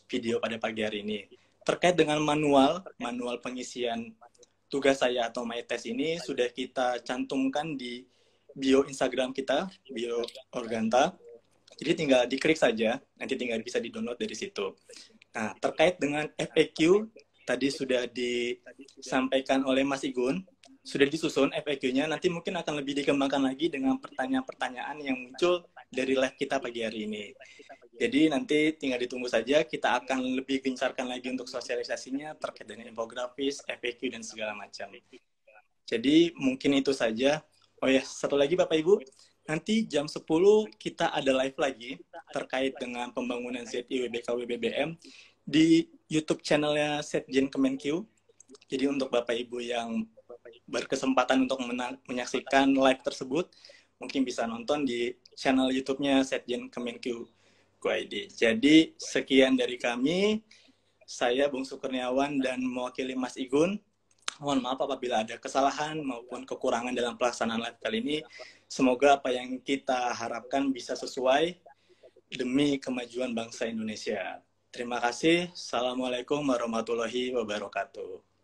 video pada pagi hari ini. Terkait dengan manual pengisian tugas saya atau MyTest ini sudah kita cantumkan di bio Instagram kita, bio Organta. Jadi tinggal diklik saja, nanti tinggal bisa di-download dari situ. Nah, terkait dengan FAQ, tadi sudah disampaikan oleh Mas Igun, sudah disusun FAQ-nya, nanti mungkin akan lebih dikembangkan lagi dengan pertanyaan-pertanyaan yang muncul dari live kita pagi hari ini. Jadi nanti tinggal ditunggu saja, kita akan lebih gencarkan lagi untuk sosialisasinya terkait dengan infografis, FAQ, dan segala macam. Jadi mungkin itu saja. Oh ya, satu lagi Bapak Ibu, nanti jam 10 kita ada live lagi terkait dengan pembangunan ZI WBKW BBM di YouTube channelnya Setjen Kemenkeu. Jadi untuk Bapak Ibu yang berkesempatan untuk menyaksikan live tersebut, mungkin bisa nonton di channel YouTube-nya Setjen Kemenkeu.go.id. Jadi sekian dari kami, saya Bungsu Kurniawan dan mewakili Mas Igun. Mohon maaf apabila ada kesalahan maupun kekurangan dalam pelaksanaan live kali ini. Semoga apa yang kita harapkan bisa sesuai demi kemajuan bangsa Indonesia. Terima kasih. Assalamualaikum warahmatullahi wabarakatuh.